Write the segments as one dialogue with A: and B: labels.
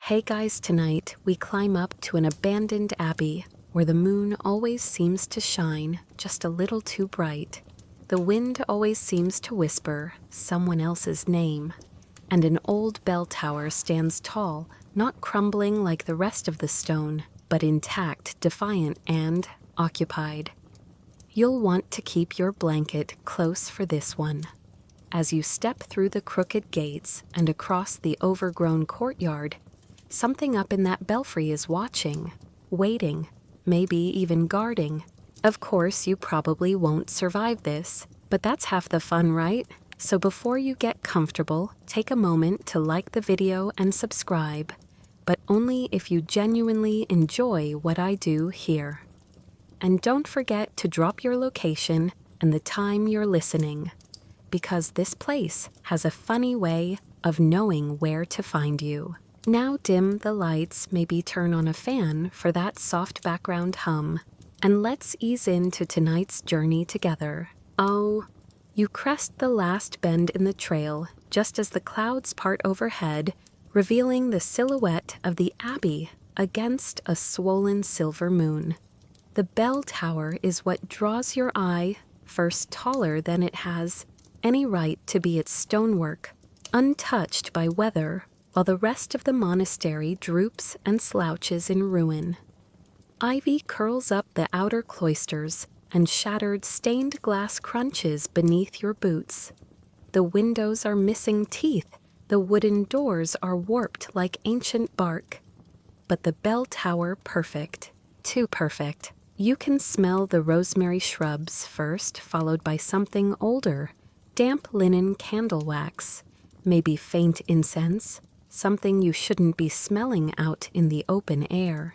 A: Hey guys, tonight we climb up to an abandoned abbey where the moon always seems to shine just a little too bright. The wind always seems to whisper someone else's name, and an old bell tower stands tall, not crumbling like the rest of the stone, but intact, defiant, and occupied. You'll want to keep your blanket close for this one. As you step through the crooked gates and across the overgrown courtyard, something up in that belfry is watching, waiting, maybe even guarding. Of course, you probably won't survive this, but that's half the fun, right? So before you get comfortable, take a moment to like the video and subscribe, but only if you genuinely enjoy what I do here. And don't forget to drop your location and the time you're listening, because this place has a funny way of knowing where to find you. Now dim the lights, maybe turn on a fan for that soft background hum, and let's ease into tonight's journey together. Oh, you crest the last bend in the trail just as the clouds part overhead, revealing the silhouette of the abbey against a swollen silver moon. The bell tower is what draws your eye, first taller than it has any right to be its stonework, untouched by weather, while the rest of the monastery droops and slouches in ruin. Ivy curls up the outer cloisters, and shattered stained glass crunches beneath your boots. The windows are missing teeth, the wooden doors are warped like ancient bark. But the bell tower perfect, too perfect. You can smell the rosemary shrubs first, followed by something older, damp linen candle wax, maybe faint incense, something you shouldn't be smelling out in the open air.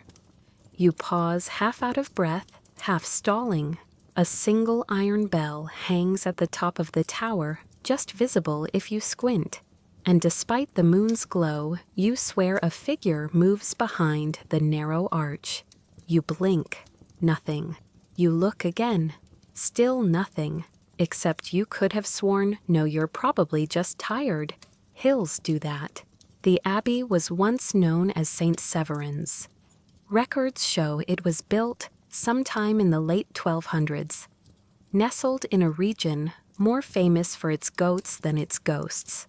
A: You pause, half out of breath, half stalling. A single iron bell hangs at the top of the tower, just visible if you squint. And despite the moon's glow, you swear a figure moves behind the narrow arch. You blink. Nothing. You look again. Still nothing. Except you could have sworn, no, you're probably just tired. Hills do that. The abbey was once known as St. Severin's. Records show it was built sometime in the late 1200s, nestled in a region more famous for its goats than its ghosts.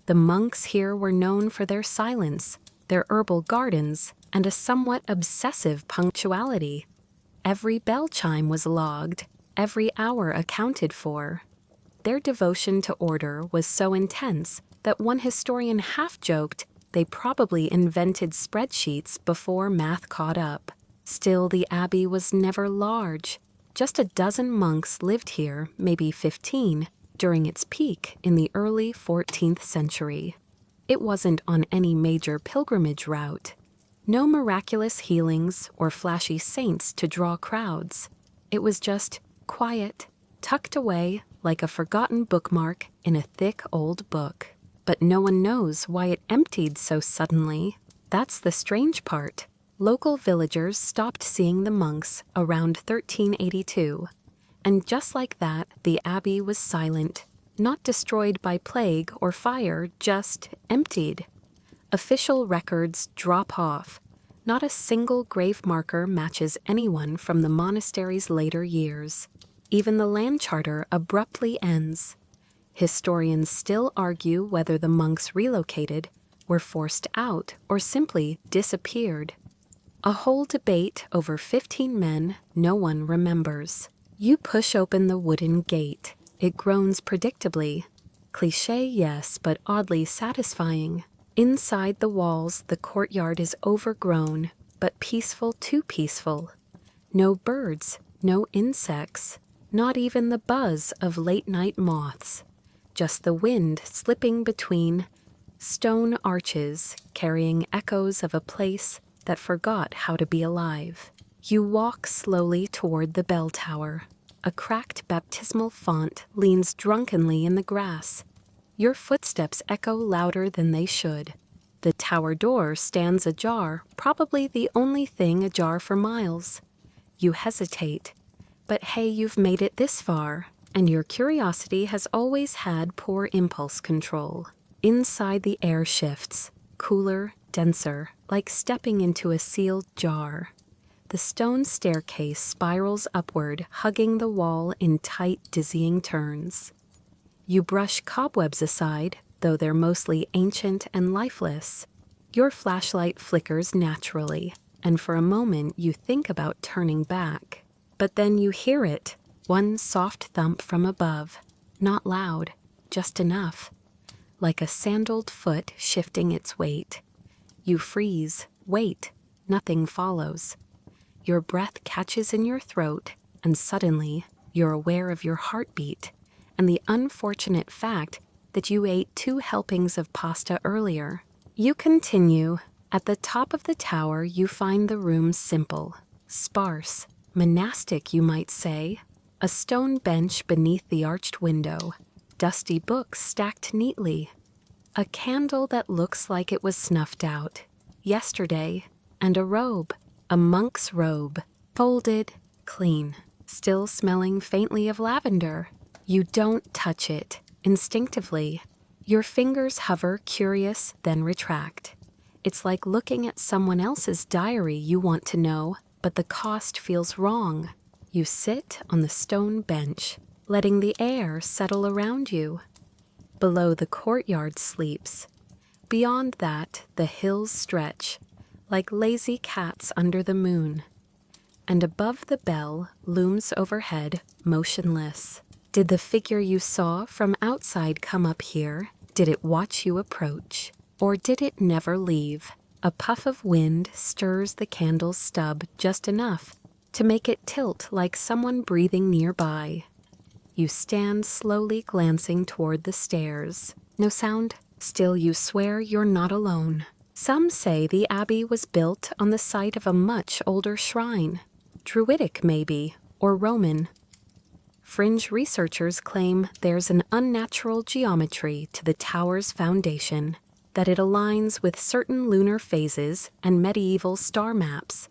A: The monks here were known for their silence, their herbal gardens, and a somewhat obsessive punctuality. Every bell chime was logged, every hour accounted for. Their devotion to order was so intense that one historian half-joked they probably invented spreadsheets before math caught up. Still, the abbey was never large. Just a dozen monks lived here, maybe 15, during its peak in the early 14th century. It wasn't on any major pilgrimage route. No miraculous healings or flashy saints to draw crowds. It was just quiet, tucked away like a forgotten bookmark in a thick old book. But no one knows why it emptied so suddenly. That's the strange part. Local villagers stopped seeing the monks around 1382. And just like that, the abbey was silent, not destroyed by plague or fire, just emptied. Official records drop off. Not a single grave marker matches anyone from the monastery's later years. Even the land charter abruptly ends. Historians still argue whether the monks relocated, were forced out, or simply disappeared. A whole debate over 15 men no one remembers. You push open the wooden gate. It groans predictably. Cliché, yes, but oddly satisfying. Inside the walls, the courtyard is overgrown, but peaceful, too peaceful. No birds, no insects, not even the buzz of late-night moths. Just the wind slipping between stone arches, carrying echoes of a place that forgot how to be alive. You walk slowly toward the bell tower. A cracked baptismal font leans drunkenly in the grass. Your footsteps echo louder than they should. The tower door stands ajar, probably the only thing ajar for miles. You hesitate. But hey, you've made it this far, and your curiosity has always had poor impulse control. Inside, the air shifts, cooler, denser, like stepping into a sealed jar. The stone staircase spirals upward, hugging the wall in tight, dizzying turns. You brush cobwebs aside, though they're mostly ancient and lifeless. Your flashlight flickers naturally, and for a moment you think about turning back. But then you hear it, one soft thump from above. Not loud, just enough. Like a sandaled foot shifting its weight. You freeze, wait, nothing follows. Your breath catches in your throat, and suddenly you're aware of your heartbeat and the unfortunate fact that you ate 2 helpings of pasta earlier. You continue. At the top of the tower, you find the room simple, sparse, monastic, you might say. A stone bench beneath the arched window, dusty books stacked neatly, a candle that looks like it was snuffed out yesterday, and a robe, a monk's robe, folded, clean, still smelling faintly of lavender. You don't touch it. Instinctively, your fingers hover, curious, then retract. It's like looking at someone else's diary. You want to know, but the cost feels wrong. You sit on the stone bench, letting the air settle around you. Below, the courtyard sleeps. Beyond that, the hills stretch, like lazy cats under the moon. And above the bell looms overhead, motionless. Did the figure you saw from outside come up here? Did it watch you approach? Or did it never leave? A puff of wind stirs the candle's stub just enough to make it tilt like someone breathing nearby. You stand slowly glancing toward the stairs. No sound. Still you swear you're not alone. Some say the abbey was built on the site of a much older shrine. Druidic maybe, or Roman. Fringe researchers claim there's an unnatural geometry to the tower's foundation, that it aligns with certain lunar phases and medieval star maps.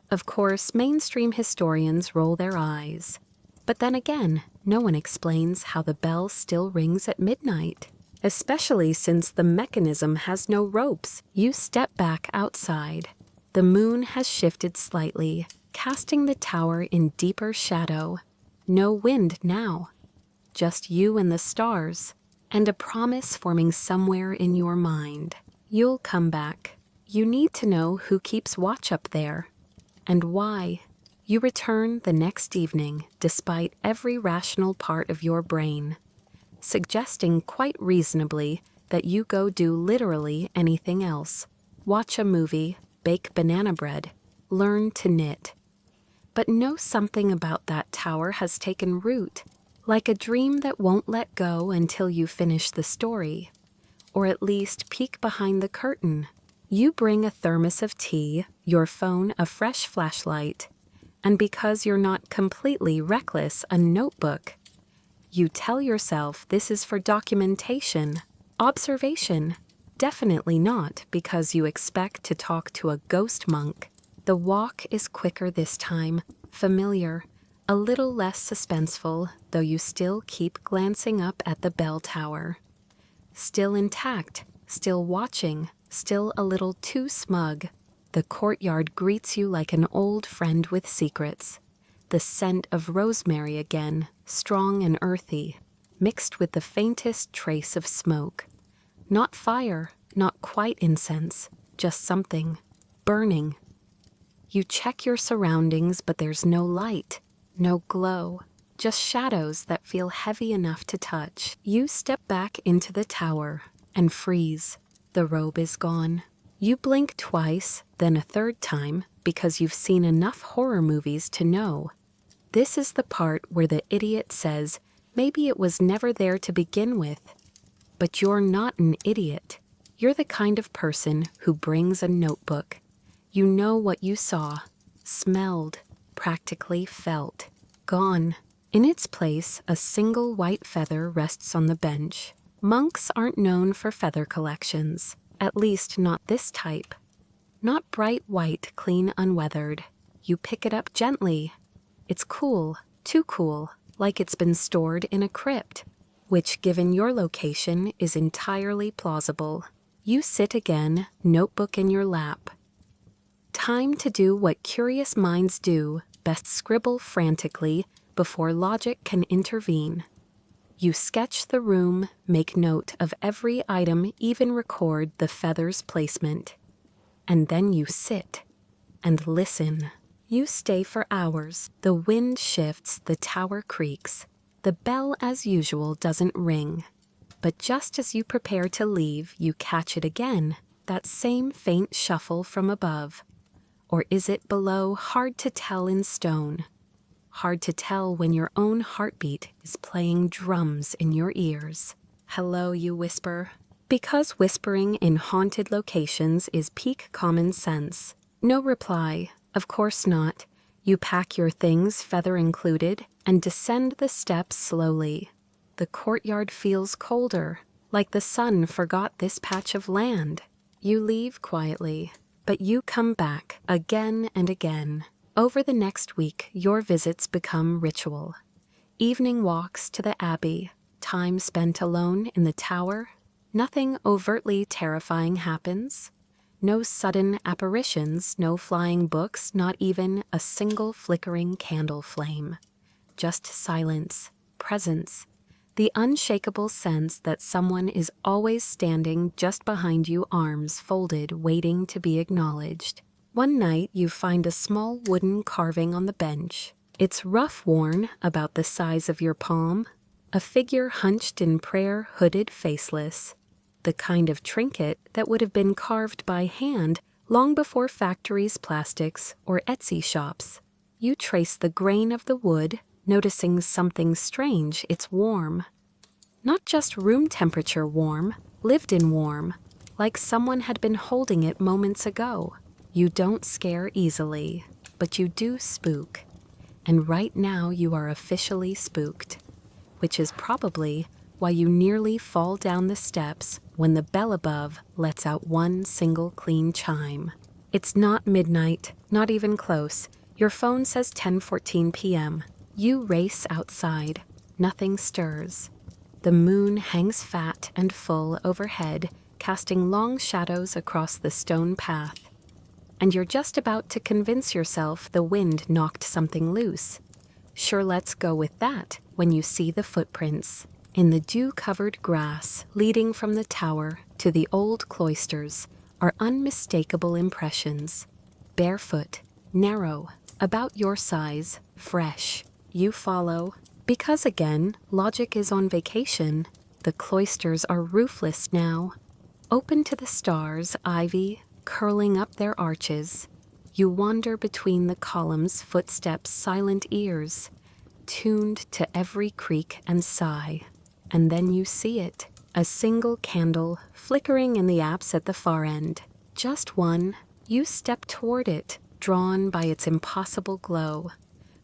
A: Of course, mainstream historians roll their eyes. But then again, no one explains how the bell still rings at midnight, especially since the mechanism has no ropes. You step back outside. The moon has shifted slightly, casting the tower in deeper shadow. No wind now, just you and the stars, and a promise forming somewhere in your mind. You'll come back. You need to know who keeps watch up there, and why. You return the next evening, despite every rational part of your brain, suggesting quite reasonably that you go do literally anything else. Watch a movie, bake banana bread, learn to knit. But know something about that tower has taken root, like a dream that won't let go until you finish the story, or at least peek behind the curtain. You bring a thermos of tea, your phone a fresh flashlight, and because you're not completely reckless, a notebook. You tell yourself this is for documentation, observation. Definitely not because you expect to talk to a ghost monk. The walk is quicker this time, familiar, a little less suspenseful, though you still keep glancing up at the bell tower. Still intact, still watching, still a little too smug. The courtyard greets you like an old friend with secrets. The scent of rosemary again, strong and earthy, mixed with the faintest trace of smoke. Not fire, not quite incense, just something, burning. You check your surroundings, but there's no light, no glow, just shadows that feel heavy enough to touch. You step back into the tower and freeze. The robe is gone. You blink twice, then a third time, because you've seen enough horror movies to know. This is the part where the idiot says, maybe it was never there to begin with. But you're not an idiot. You're the kind of person who brings a notebook. You know what you saw, smelled, practically felt. Gone. In its place, a single white feather rests on the bench. Monks aren't known for feather collections, at least not this type. Not bright white, clean, unweathered. You pick it up gently. It's cool, too cool, like it's been stored in a crypt, which, given your location, is entirely plausible. You sit again, notebook in your lap. Time to do what curious minds do, best scribble frantically before logic can intervene. You sketch the room, make note of every item, even record the feather's placement. And then you sit and listen. You stay for hours. The wind shifts, the tower creaks. The bell, as usual, doesn't ring. But just as you prepare to leave, you catch it again, that same faint shuffle from above. Or is it below? Hard to tell in stone. Hard to tell when your own heartbeat is playing drums in your ears. Hello, you whisper. Because whispering in haunted locations is peak common sense. No reply. Of course not. You pack your things, feather included, and descend the steps slowly. The courtyard feels colder, like the sun forgot this patch of land. You leave quietly, but you come back again and again. Over the next week, your visits become ritual. Evening walks to the Abbey, time spent alone in the tower. Nothing overtly terrifying happens. No sudden apparitions, no flying books, not even a single flickering candle flame. Just silence, presence, the unshakable sense that someone is always standing just behind you, arms folded, waiting to be acknowledged. One night, you find a small wooden carving on the bench. It's rough-worn, about the size of your palm. A figure hunched in prayer, hooded, faceless. The kind of trinket that would have been carved by hand long before factories, plastics, or Etsy shops. You trace the grain of the wood, noticing something strange. It's warm. Not just room temperature warm, lived-in warm, like someone had been holding it moments ago. You don't scare easily, but you do spook. And right now you are officially spooked, which is probably why you nearly fall down the steps when the bell above lets out one single clean chime. It's not midnight, not even close. Your phone says 10:14 p.m. You race outside. Nothing stirs. The moon hangs fat and full overhead, casting long shadows across the stone path. And you're just about to convince yourself the wind knocked something loose. Sure, let's go with that when you see the footprints in the dew-covered grass leading from the tower to the old cloisters are unmistakable impressions. Barefoot, narrow, about your size, fresh. You follow. Because again, logic is on vacation. The cloisters are roofless now. Open to the stars, ivy, curling up their arches. You wander between the columns, footsteps, silent ears, tuned to every creak and sigh. And then you see it, a single candle flickering in the apse at the far end. Just one. You step toward it, drawn by its impossible glow.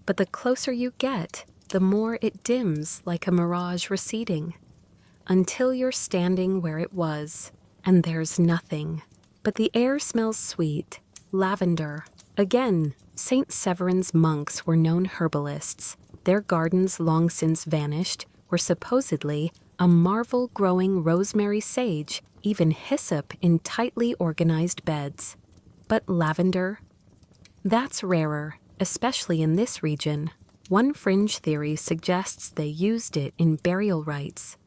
A: But the closer you get, the more it dims like a mirage receding, until you're standing where it was, and there's nothing. But the air smells sweet, lavender. Again, St. Severin's monks were known herbalists. Their gardens, long since vanished, were supposedly a marvel growing rosemary, sage, even hyssop in tightly organized beds. But lavender? That's rarer, especially in this region. One fringe theory suggests they used it in burial rites,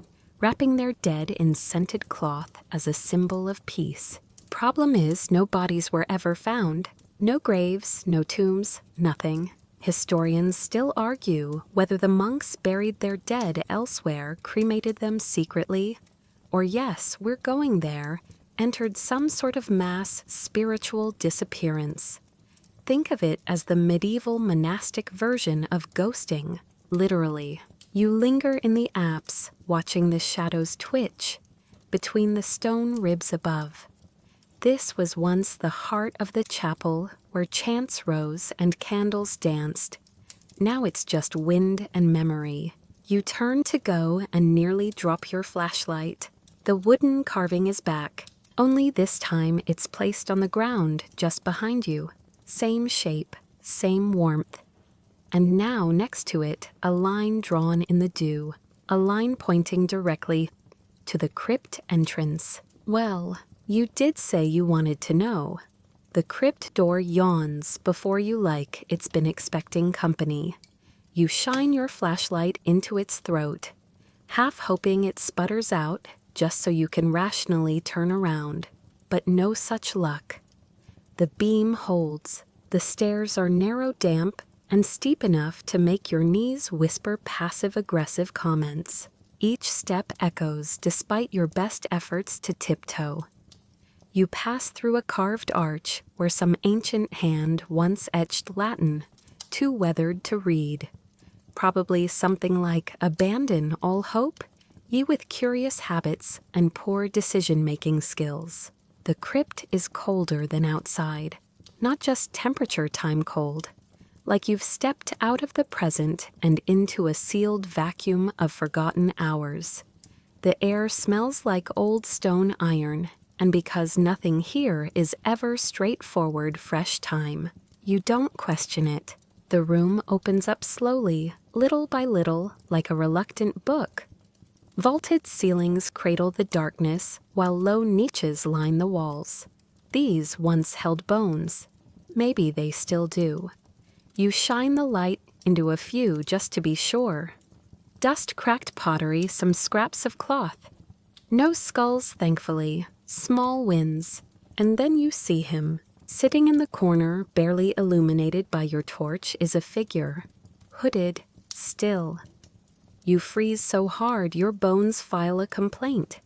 A: wrapping their dead in scented cloth as a symbol of peace. Problem is, no bodies were ever found. No graves, no tombs, nothing. Historians still argue whether the monks buried their dead elsewhere, cremated them secretly, or yes, we're going there, entered some sort of mass spiritual disappearance. Think of it as the medieval monastic version of ghosting, literally. You linger in the apse, watching the shadows twitch between the stone ribs above. This was once the heart of the chapel where chants rose and candles danced. Now it's just wind and memory. You turn to go and nearly drop your flashlight. The wooden carving is back, only this time it's placed on the ground just behind you. Same shape, same warmth. And now next to it, a line drawn in the dew, a line pointing directly to the crypt entrance. Well, You did say you wanted to know. The crypt door yawns before you like it's been expecting company. You shine your flashlight into its throat, half hoping it sputters out just so you can rationally turn around, but no such luck. The beam holds. The stairs are narrow, damp, and steep enough to make your knees whisper passive-aggressive comments. Each step echoes despite your best efforts to tiptoe. You pass through a carved arch where some ancient hand once etched Latin, too weathered to read. Probably something like "abandon all hope," ye with curious habits and poor decision-making skills. The crypt is colder than outside, not just temperature time cold, like you've stepped out of the present and into a sealed vacuum of forgotten hours. The air smells like old stone iron, and because nothing here is ever straightforward fresh time, you don't question it. The room opens up slowly, little by little, like a reluctant book. Vaulted ceilings cradle the darkness, while low niches line the walls. These once held bones. Maybe they still do. You shine the light into a few just to be sure. Dust-cracked pottery, some scraps of cloth. No skulls, thankfully. Small wins. And then you see him. Sitting in the corner, barely illuminated by your torch, is a figure. Hooded, still. You freeze so hard your bones file a complaint.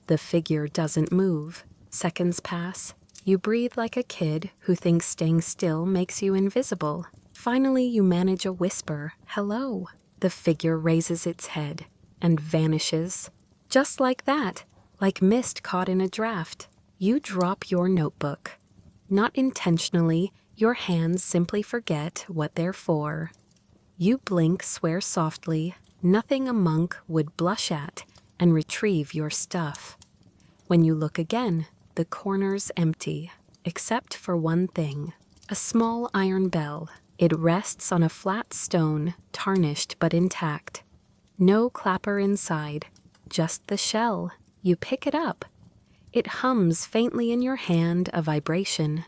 A: The figure doesn't move. Seconds pass. You breathe like a kid who thinks staying still makes you invisible. Finally, you manage a whisper, "Hello." The figure raises its head and vanishes. Just like that, like mist caught in a draft. You drop your notebook. Not intentionally, your hands simply forget what they're for. You blink, swear softly, nothing a monk would blush at, and retrieve your stuff. When you look again, the corner's empty, except for one thing. A small iron bell. It rests on a flat stone, tarnished but intact. No clapper inside, just the shell. You pick it up. It hums faintly in your hand, a vibration.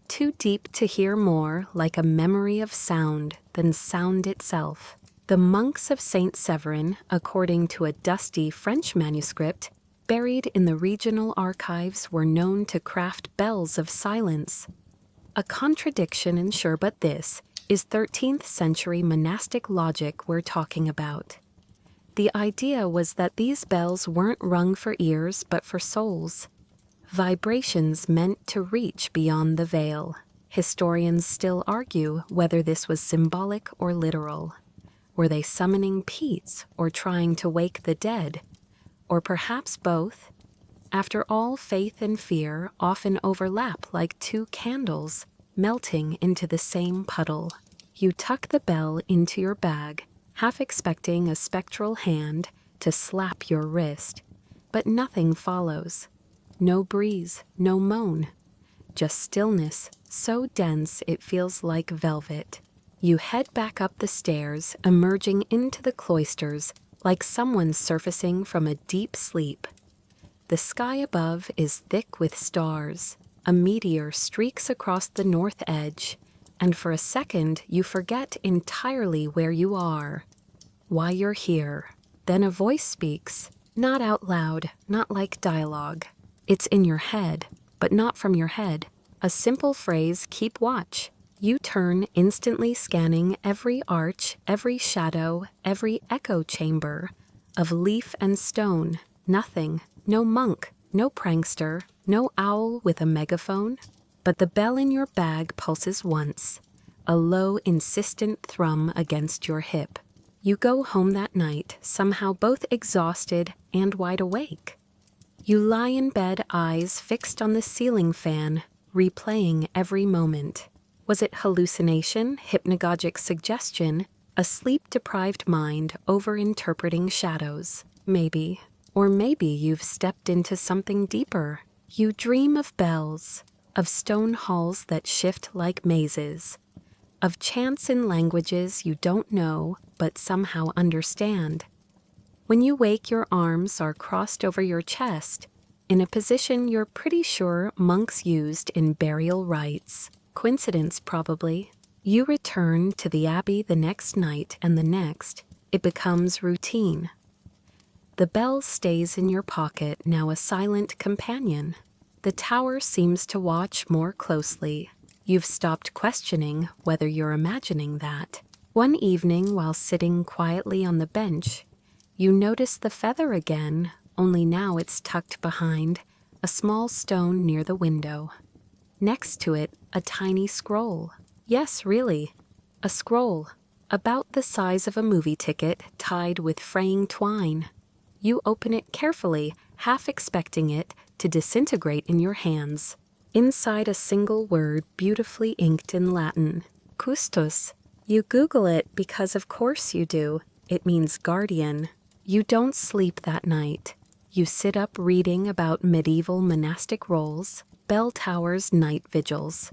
A: Too deep to hear more, like a memory of sound than sound itself. The monks of Saint Severin, according to a dusty French manuscript, buried in the regional archives, were known to craft bells of silence. A contradiction, sure, but this is 13th century monastic logic we're talking about. The idea was that these bells weren't rung for ears but for souls. Vibrations meant to reach beyond the veil. Historians still argue whether this was symbolic or literal. Were they summoning peace or trying to wake the dead? Or perhaps both? After all, faith and fear often overlap like two candles, melting into the same puddle. You tuck the bell into your bag, half expecting a spectral hand to slap your wrist. But nothing follows. No breeze, no moan. Just stillness, so dense it feels like velvet. You head back up the stairs, emerging into the cloisters like someone surfacing from a deep sleep. The sky above is thick with stars. A meteor streaks across the north edge, and for a second you forget entirely where you are, why you're here. Then a voice speaks, not out loud, not like dialogue. It's in your head, but not from your head. A simple phrase, "Keep watch." You turn, instantly scanning every arch, every shadow, every echo chamber of leaf and stone. Nothing. No monk, no prankster, no owl with a megaphone. But the bell in your bag pulses once, a low, insistent thrum against your hip. You go home that night, somehow both exhausted and wide awake. You lie in bed, eyes fixed on the ceiling fan, replaying every moment. Was it hallucination, hypnagogic suggestion, a sleep-deprived mind over-interpreting shadows? Maybe. Or maybe you've stepped into something deeper. You dream of bells, of stone halls that shift like mazes, of chants in languages you don't know but somehow understand. When you wake, your arms are crossed over your chest, in a position you're pretty sure monks used in burial rites. Coincidence, probably. You return to the abbey the next night and the next. It becomes routine. The bell stays in your pocket, now a silent companion. The tower seems to watch more closely. You've stopped questioning whether you're imagining that. One evening, while sitting quietly on the bench, you notice the feather again, only now it's tucked behind a small stone near the window. Next to it, a tiny scroll. Yes, really, a scroll, about the size of a movie ticket tied with fraying twine. You open it carefully, half expecting it to disintegrate in your hands. Inside a single word beautifully inked in Latin, custos. You Google it because of course you do. It means guardian. You don't sleep that night. You sit up reading about medieval monastic roles, bell towers, night vigils.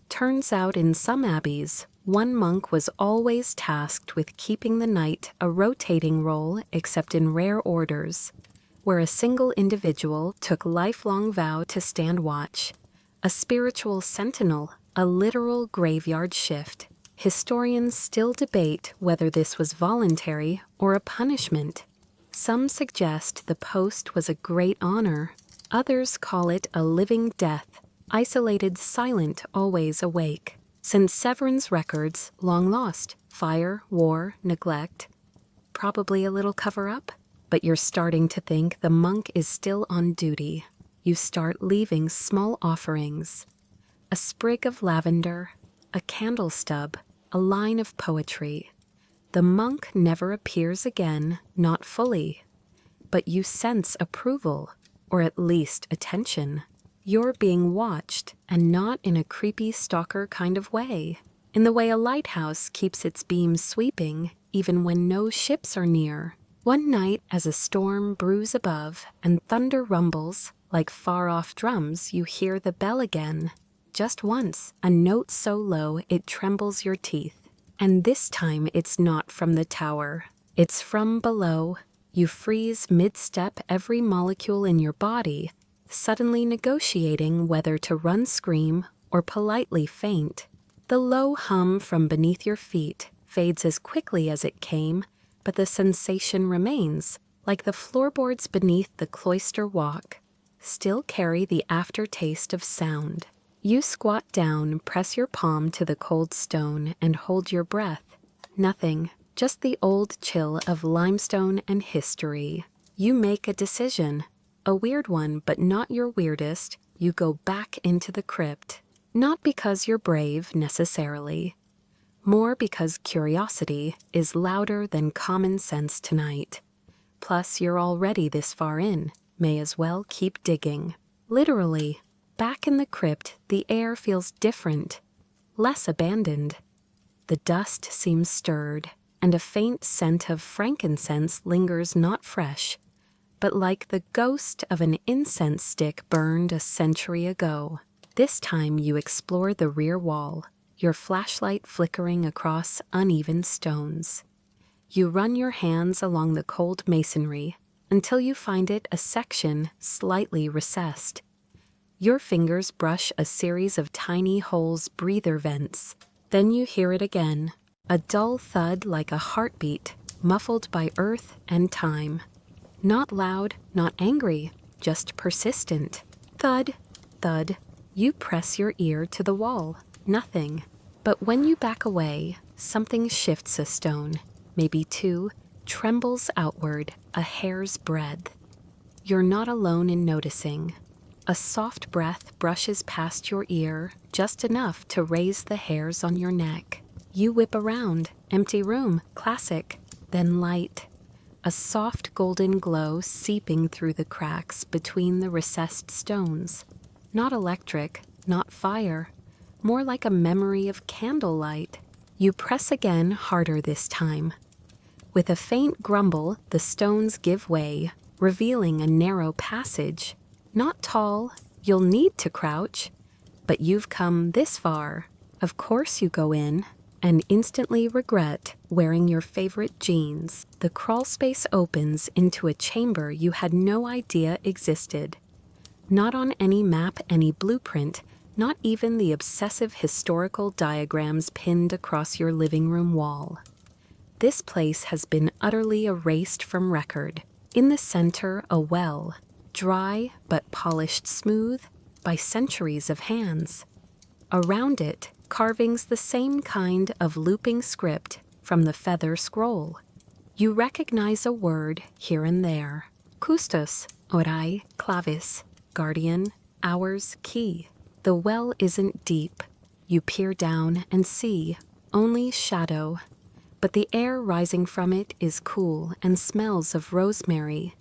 A: Turns out in some abbeys, one monk was always tasked with keeping the night a rotating role except in rare orders, where a single individual took lifelong vow to stand watch. A spiritual sentinel, a literal graveyard shift. Historians still debate whether this was voluntary or a punishment. Some suggest the post was a great honor. Others call it a living death, isolated, silent, always awake. St. Severin's records, long lost. Fire, war, neglect. Probably a little cover-up? But you're starting to think the monk is still on duty. You start leaving small offerings. A sprig of lavender, a candle stub, a line of poetry. The monk never appears again, not fully. But you sense approval, or at least attention. You're being watched, and not in a creepy stalker kind of way. In the way a lighthouse keeps its beams sweeping, even when no ships are near. One night, as a storm brews above, and thunder rumbles, like far-off drums, you hear the bell again. Just once, a note so low it trembles your teeth. And this time it's not from the tower. It's from below. You freeze mid-step, every molecule in your body, suddenly negotiating whether to run, scream, or politely faint. The low hum from beneath your feet fades as quickly as it came, but the sensation remains, like the floorboards beneath the cloister walk, still carry the aftertaste of sound. You squat down, press your palm to the cold stone, and hold your breath. Nothing, just the old chill of limestone and history. You make a decision. A weird one, but not your weirdest. You go back into the crypt. Not because you're brave, necessarily. More because curiosity is louder than common sense tonight. Plus, you're already this far in. May as well keep digging. Literally. Back in the crypt, the air feels different, less abandoned. The dust seems stirred, and a faint scent of frankincense lingers, not fresh, but like the ghost of an incense stick burned a century ago. This time you explore the rear wall, your flashlight flickering across uneven stones. You run your hands along the cold masonry until you find it a section slightly recessed. Your fingers brush a series of tiny holes, breather vents. Then you hear it again, a dull thud like a heartbeat, muffled by earth and time. Not loud, not angry, just persistent. Thud, thud. You press your ear to the wall. Nothing. But when you back away, something shifts a stone, maybe two, trembles outward, a hair's breadth. You're not alone in noticing. A soft breath brushes past your ear, just enough to raise the hairs on your neck. You whip around, empty room, classic, then light. A soft golden glow seeping through the cracks between the recessed stones. Not electric, not fire, more like a memory of candlelight. You press again, harder this time. With a faint grumble, the stones give way, revealing a narrow passage. Not tall, you'll need to crouch, but you've come this far. Of course you go in, and instantly regret wearing your favorite jeans. The crawl space opens into a chamber you had no idea existed. Not on any map, any blueprint, not even the obsessive historical diagrams pinned across your living room wall. This place has been utterly erased from record. In the center, a well, dry but polished smooth by centuries of hands. Around it, carvings the same kind of looping script from the feather scroll. You recognize a word here and there. Custos, orai, clavis, guardian, hours, key. The well isn't deep. You peer down and see only shadow. But the air rising from it is cool and smells of rosemary.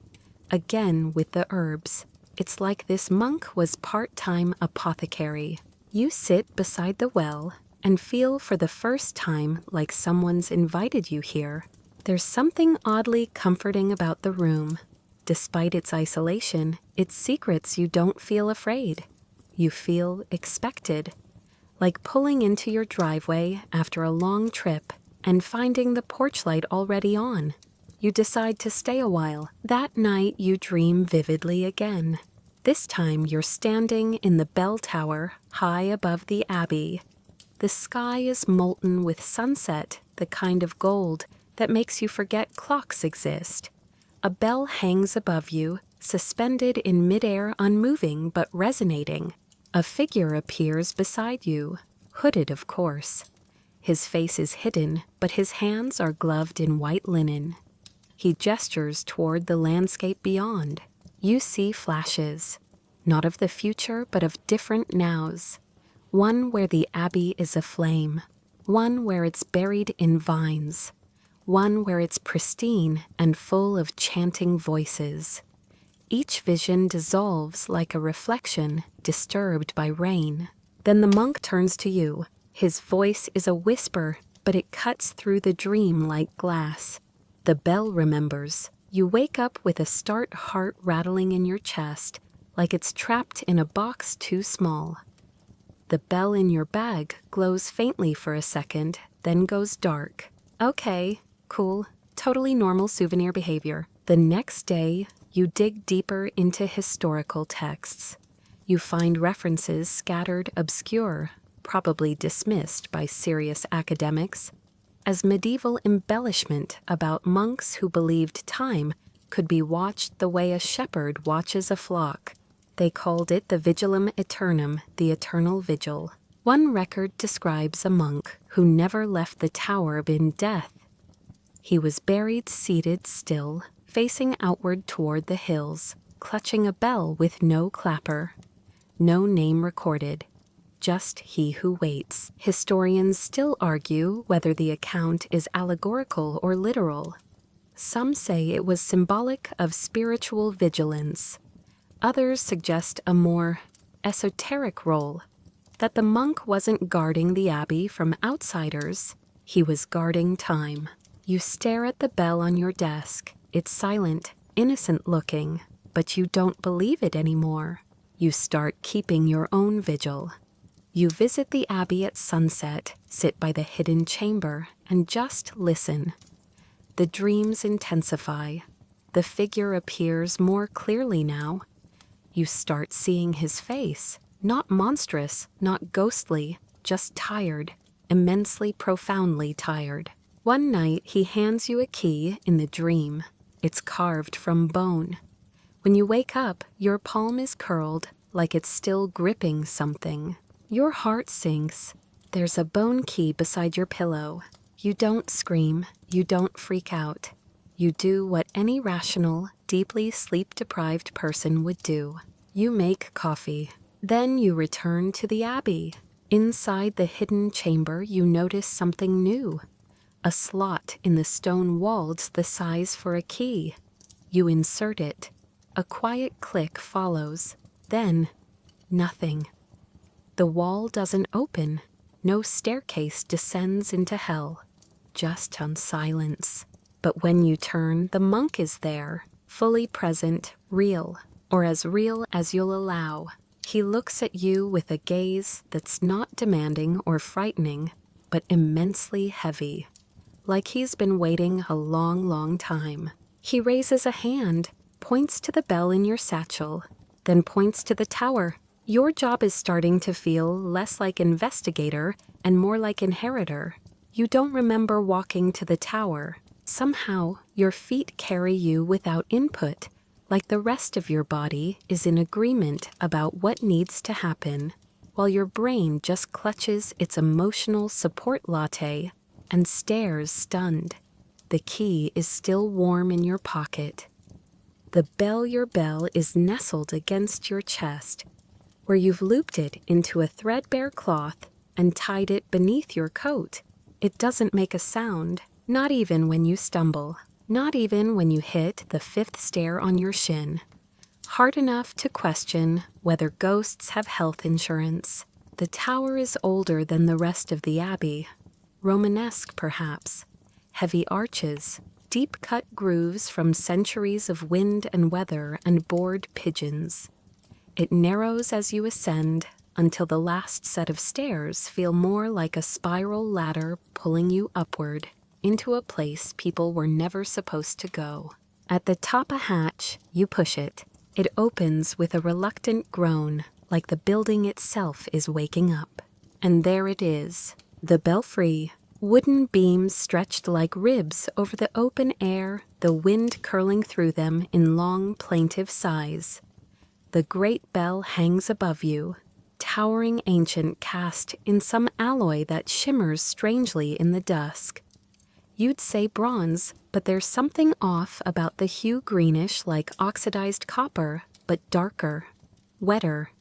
A: Again with the herbs. It's like this monk was part-time apothecary. You sit beside the well and feel for the first time like someone's invited you here. There's something oddly comforting about the room. Despite its isolation, its secrets, you don't feel afraid. You feel expected. Like pulling into your driveway after a long trip and finding the porch light already on. You decide to stay a while. That night you dream vividly again. This time you're standing in the bell tower high above the abbey. The sky is molten with sunset, the kind of gold that makes you forget clocks exist. A bell hangs above you, suspended in midair, unmoving but resonating. A figure appears beside you, hooded of course. His face is hidden, but his hands are gloved in white linen. He gestures toward the landscape beyond. You see flashes, not of the future, but of different nows. One where the abbey is aflame, one where it's buried in vines, one where it's pristine and full of chanting voices. Each vision dissolves like a reflection disturbed by rain. Then the monk turns to you. His voice is a whisper, but it cuts through the dream like glass. The bell remembers. You wake up with a start heart rattling in your chest, like it's trapped in a box too small. The bell in your bag glows faintly for a second, then goes dark. Okay, cool, totally normal souvenir behavior. The next day, you dig deeper into historical texts. You find references scattered obscure, probably dismissed by serious academics, as medieval embellishment about monks who believed time could be watched the way a shepherd watches a flock. They called it the vigilum aeternum, the eternal vigil. One record describes a monk who never left the tower in death. He was buried seated still, facing outward toward the hills, clutching a bell with no clapper. No name recorded. Just he who waits. Historians still argue whether the account is allegorical or literal. Some say it was symbolic of spiritual vigilance. Others suggest a more esoteric role, that the monk wasn't guarding the abbey from outsiders, he was guarding time. You stare at the bell on your desk. It's silent, innocent looking, but you don't believe it anymore. You start keeping your own vigil. You visit the abbey at sunset, sit by the hidden chamber, and just listen. The dreams intensify. The figure appears more clearly now. You start seeing his face, not monstrous, not ghostly, just tired, immensely, profoundly tired. One night he hands you a key in the dream. It's carved from bone. When you wake up, your palm is curled like it's still gripping something. Your heart sinks. There's a bone key beside your pillow. You don't scream. You don't freak out. You do what any rational, deeply sleep-deprived person would do. You make coffee. Then you return to the abbey. Inside the hidden chamber, you notice something new. A slot in the stone wall's the size for a key. You insert it. A quiet click follows. Then, nothing. The wall doesn't open. No staircase descends into hell. Just on silence. But when you turn, the monk is there, fully present, real, or as real as you'll allow. He looks at you with a gaze that's not demanding or frightening, but immensely heavy. Like he's been waiting a long, long time. He raises a hand, points to the bell in your satchel. then points to the tower. Your job is starting to feel less like investigator and more like inheritor. You don't remember walking to the tower. Somehow, your feet carry you without input, like the rest of your body is in agreement about what needs to happen, while your brain just clutches its emotional support latte and stares stunned. The key is still warm in your pocket. Your bell is nestled against your chest, where you've looped it into a threadbare cloth and tied it beneath your coat. It doesn't make a sound, not even when you stumble, not even when you hit the fifth stair on your shin. Hard enough to question whether ghosts have health insurance. The tower is older than the rest of the abbey. Romanesque, perhaps. Heavy arches, deep-cut grooves from centuries of wind and weather and bored pigeons. It narrows as you ascend until the last set of stairs feel more like a spiral ladder pulling you upward into a place people were never supposed to go. At the top a hatch, you push it. It opens with a reluctant groan, like the building itself is waking up. And there it is, the belfry. Wooden beams stretched like ribs over the open air, the wind curling through them in long, plaintive sighs. The great bell hangs above you, towering ancient cast in some alloy that shimmers strangely in the dusk. You'd say bronze, but there's something off about the hue, greenish like oxidized copper, but darker, wetter.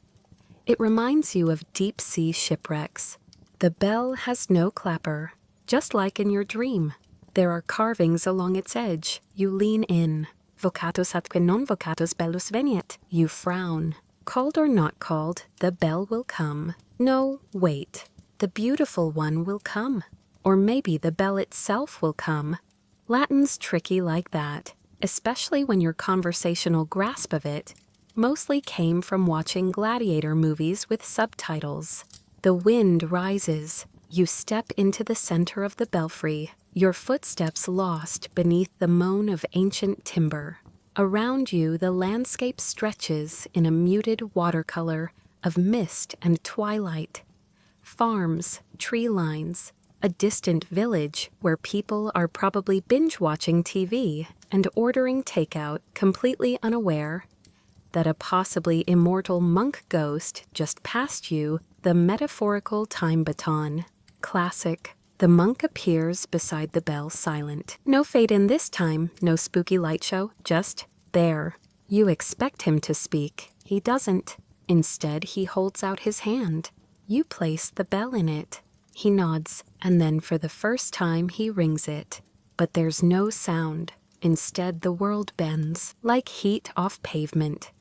A: It reminds you of deep-sea shipwrecks. The bell has no clapper. Just like in your dream, there are carvings along its edge. You lean in. Vocatus atque non vocatus bellus veniet. You frown. Called or not called, the bell will come. No, wait. The beautiful one will come. Or maybe the bell itself will come. Latin's tricky like that, especially when your conversational grasp of it mostly came from watching gladiator movies with subtitles. The wind rises. You step into the center of the belfry, your footsteps lost beneath the moan of ancient timber. Around you, the landscape stretches in a muted watercolor of mist and twilight. Farms, tree lines, a distant village where people are probably binge-watching TV and ordering takeout, completely unaware that a possibly immortal monk ghost just passed you the metaphorical time baton. Classic. The monk appears beside the bell, silent. No fade in this time, no spooky light show, just there. You expect him to speak. He doesn't. Instead, he holds out his hand. You place the bell in it. He nods, and then for the first time he rings it. But there's no sound. Instead, the world bends, like heat off pavement,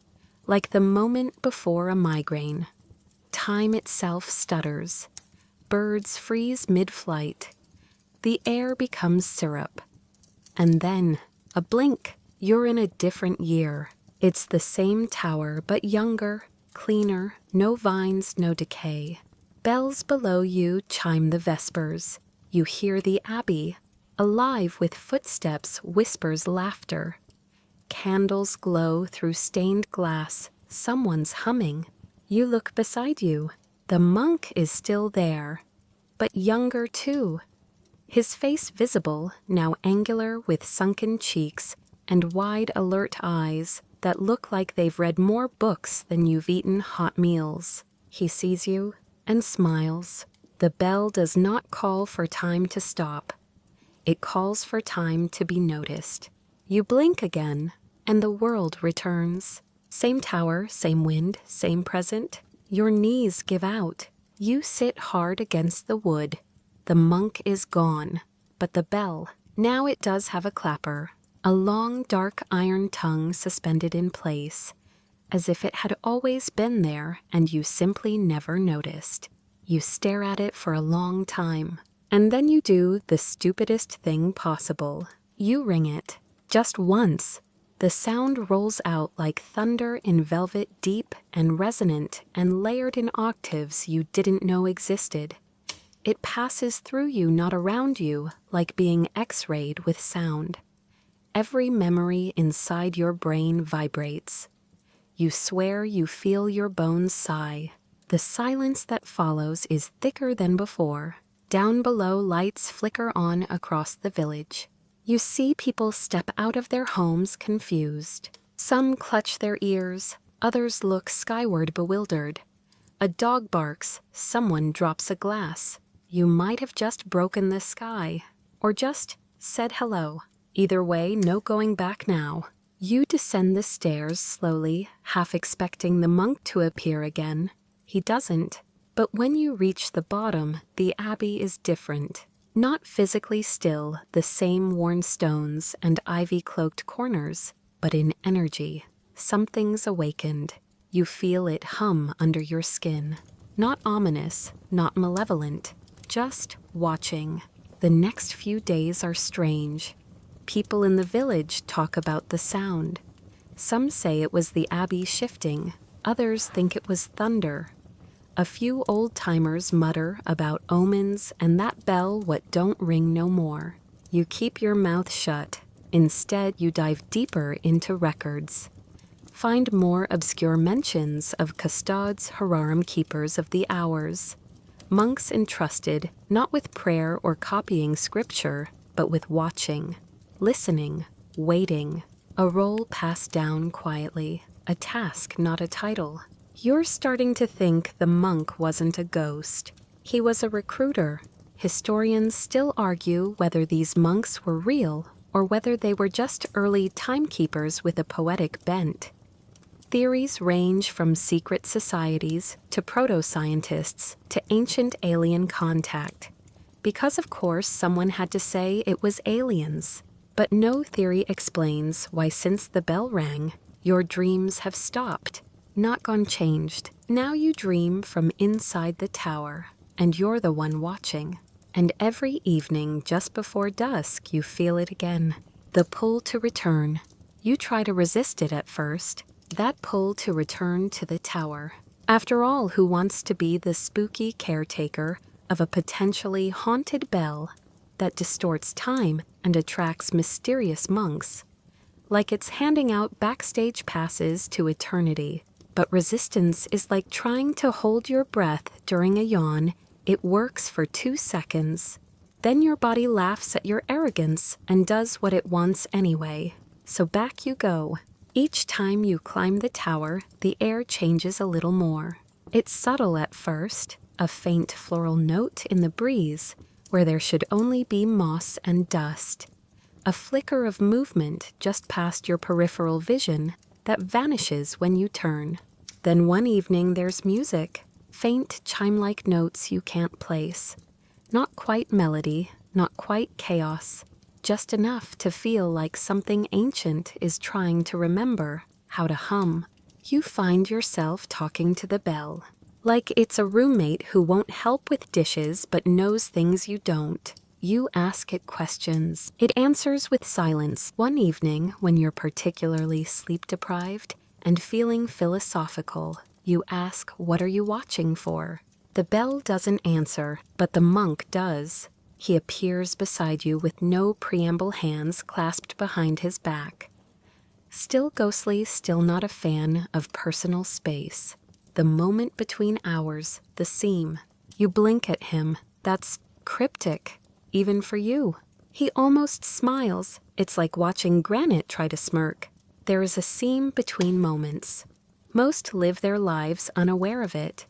A: like the moment before a migraine. Time itself stutters. Birds freeze mid-flight. The air becomes syrup. And then, a blink, you're in a different year. It's the same tower, but younger, cleaner, no vines, no decay. Bells below you chime the vespers. You hear the abbey, alive with footsteps, whispers, laughter. Candles glow through stained glass. Someone's humming. You look beside you. The monk is still there, but younger too. His face visible, now angular with sunken cheeks and wide, alert eyes that look like they've read more books than you've eaten hot meals. He sees you and smiles. The bell does not call for time to stop. It calls for time to be noticed. You blink again, and the world returns. Same tower, same wind, same present. Your knees give out. You sit hard against the wood. The monk is gone, but the bell, now it does have a clapper, a long dark iron tongue suspended in place, as if it had always been there and you simply never noticed. You stare at it for a long time, and then you do the stupidest thing possible. You ring it, just once. The sound rolls out like thunder in velvet, deep and resonant and layered in octaves you didn't know existed. It passes through you, not around you, like being X-rayed with sound. Every memory inside your brain vibrates. You swear you feel your bones sigh. The silence that follows is thicker than before. Down below, lights flicker on across the village. You see people step out of their homes confused. Some clutch their ears, others look skyward bewildered. A dog barks, someone drops a glass. You might have just broken the sky, or just said hello. Either way, no going back now. You descend the stairs slowly, half expecting the monk to appear again. He doesn't. But when you reach the bottom, the abbey is different. Not physically still, the same worn stones and ivy-cloaked corners, but in energy. Something's awakened. You feel it hum under your skin. Not ominous, not malevolent, just watching. The next few days are strange. People in the village talk about the sound. Some say it was the abbey shifting, others think it was thunder. A few old-timers mutter about omens and that bell what don't ring no more. You keep your mouth shut. Instead, you dive deeper into records. Find more obscure mentions of custodes horarum keepers of the hours. Monks entrusted not with prayer or copying scripture, but with watching, listening, waiting. A role passed down quietly, a task, not a title. You're starting to think the monk wasn't a ghost. He was a recruiter. Historians still argue whether these monks were real or whether they were just early timekeepers with a poetic bent. Theories range from secret societies to proto-scientists to ancient alien contact. Because of course someone had to say it was aliens. But no theory explains why since the bell rang, your dreams have stopped. Not gone changed. Now you dream from inside the tower, and you're the one watching. And every evening just before dusk you feel it again. The pull to return. You try to resist it at first. That pull to return to the tower. After all, who wants to be the spooky caretaker of a potentially haunted bell that distorts time and attracts mysterious monks? Like it's handing out backstage passes to eternity. But resistance is like trying to hold your breath during a yawn. It works for 2 seconds. Then your body laughs at your arrogance and does what it wants anyway. So back you go. Each time you climb the tower, the air changes a little more. It's subtle at first, a faint floral note in the breeze, where there should only be moss and dust. A flicker of movement just past your peripheral vision that vanishes when you turn. Then one evening there's music, faint chime-like notes you can't place. Not quite melody, not quite chaos, just enough to feel like something ancient is trying to remember how to hum. You find yourself talking to the bell, like it's a roommate who won't help with dishes but knows things you don't. You ask it questions. It answers with silence. One evening, when you're particularly sleep-deprived and feeling philosophical, you ask, "What are you watching for?" The bell doesn't answer, but the monk does. He appears beside you with no preamble, hands clasped behind his back. Still ghostly, still not a fan of personal space. The moment between hours, the seam. You blink at him. That's cryptic, even for you. He almost smiles. It's like watching granite try to smirk. There is a seam between moments. Most live their lives unaware of it.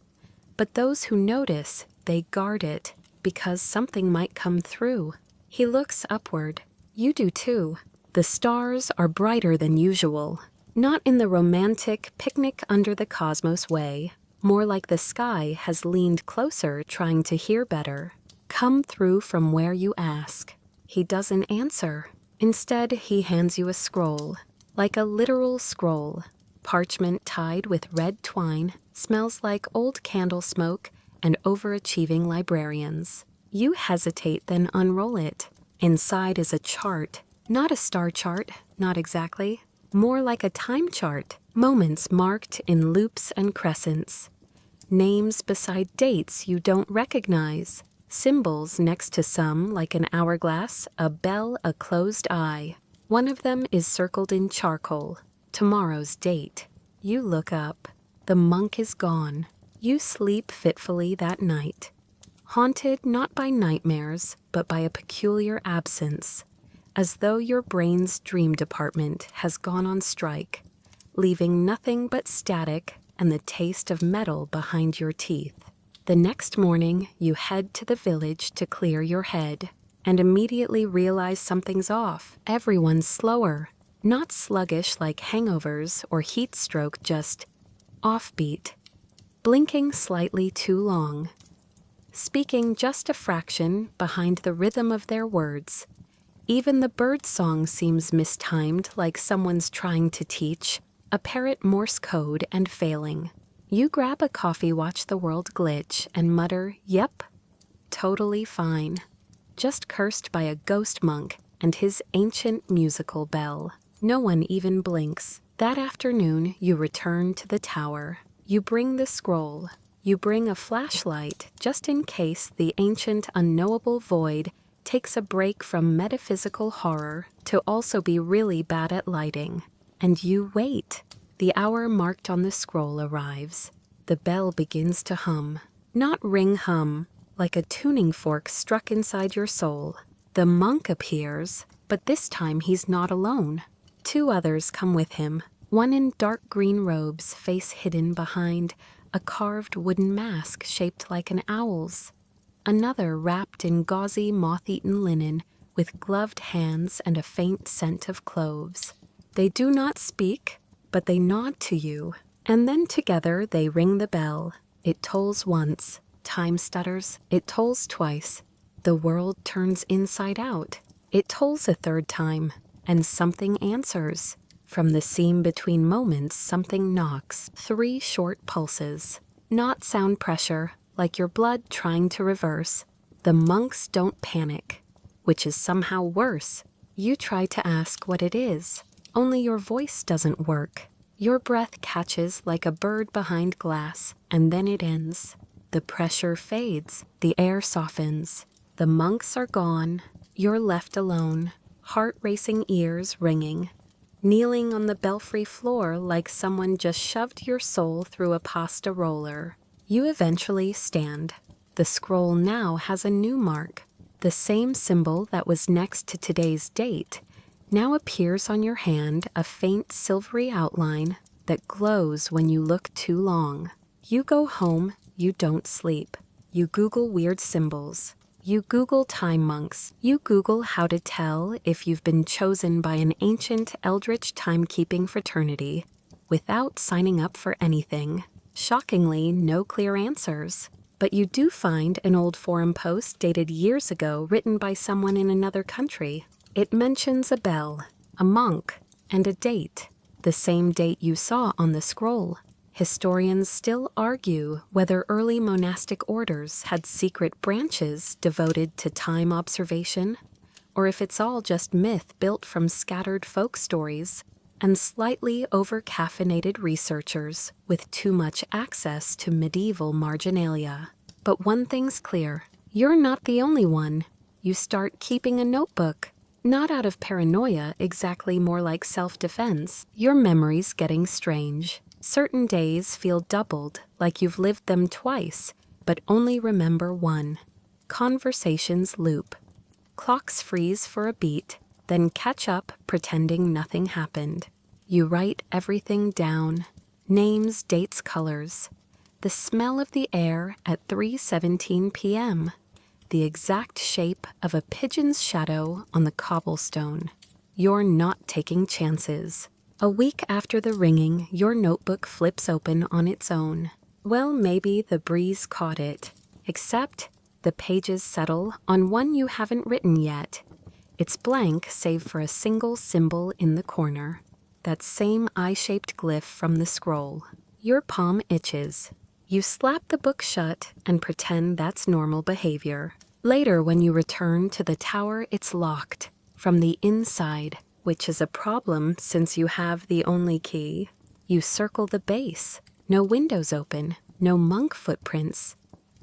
A: But those who notice, they guard it, because something might come through. He looks upward. You do too. The stars are brighter than usual. Not in the romantic picnic under the cosmos way. More like the sky has leaned closer, trying to hear better. Come through from where you ask. He doesn't answer. Instead, he hands you a scroll. Like a literal scroll. Parchment tied with red twine, smells like old candle smoke and overachieving librarians. You hesitate, then unroll it. Inside is a chart. Not a star chart, not exactly. More like a time chart. Moments marked in loops and crescents. Names beside dates you don't recognize. Symbols next to some, like an hourglass, a bell, a closed eye. One of them is circled in charcoal. Tomorrow's date. You look up. The monk is gone. You sleep fitfully that night, haunted not by nightmares, but by a peculiar absence, as though your brain's dream department has gone on strike, leaving nothing but static and the taste of metal behind your teeth. The next morning, you head to the village to clear your head, and immediately realize something's off. Everyone's slower, not sluggish like hangovers or heat stroke, just offbeat, blinking slightly too long, speaking just a fraction behind the rhythm of their words. Even the bird song seems mistimed, like someone's trying to teach a parrot Morse code and failing. You grab a coffee, watch the world glitch, and mutter, "Yep, totally fine." Just cursed by a ghost monk and his ancient musical bell. No one even blinks. That afternoon, you return to the tower. You bring the scroll. You bring a flashlight, just in case the ancient unknowable void takes a break from metaphysical horror to also be really bad at lighting. And you wait. The hour marked on the scroll arrives. The bell begins to hum. Not ring hum, like a tuning fork struck inside your soul. The monk appears, but this time he's not alone. 2 others come with him, one in dark green robes, face hidden behind a carved wooden mask shaped like an owl's. Another wrapped in gauzy, moth-eaten linen with gloved hands and a faint scent of cloves. They do not speak, but they nod to you, and then together they ring the bell. It tolls once. Time stutters. It tolls twice. The world turns inside out. It tolls a 3rd time, and something answers. From the seam between moments, something knocks. 3 short pulses. Not sound pressure, like your blood trying to reverse. The monks don't panic, which is somehow worse. You try to ask what it is, only your voice doesn't work. Your breath catches like a bird behind glass, and then it ends. The pressure fades. The air softens. The monks are gone. You're left alone, heart-racing, ears ringing, kneeling on the belfry floor like someone just shoved your soul through a pasta roller. You eventually stand. The scroll now has a new mark. The same symbol that was next to today's date now appears on your hand, a faint silvery outline that glows when you look too long. You go home. You don't sleep. You Google weird symbols. You Google time monks. You Google how to tell if you've been chosen by an ancient eldritch timekeeping fraternity without signing up for anything. Shockingly, no clear answers. But you do find an old forum post dated years ago written by someone in another country. It mentions a bell, a monk, and a date, the same date you saw on the scroll. Historians still argue whether early monastic orders had secret branches devoted to time observation, or if it's all just myth built from scattered folk stories and slightly over-caffeinated researchers with too much access to medieval marginalia. But one thing's clear, you're not the only one. You start keeping a notebook, not out of paranoia, exactly more like self-defense. Your memory's getting strange. Certain days feel doubled, like you've lived them twice, but only remember one. Conversations loop. Clocks freeze for a beat, then catch up pretending nothing happened. You write everything down. Names, dates, colors. The smell of the air at 3:17 p.m. The exact shape of a pigeon's shadow on the cobblestone. You're not taking chances. A week after the ringing, your notebook flips open on its own. Well, maybe the breeze caught it, except the pages settle on one you haven't written yet. It's blank save for a single symbol in the corner, that same eye-shaped glyph from the scroll. Your palm itches. You slap the book shut and pretend that's normal behavior. Later, when you return to the tower, it's locked from the inside, which is a problem since you have the only key. You circle the base. No windows open, no monk footprints.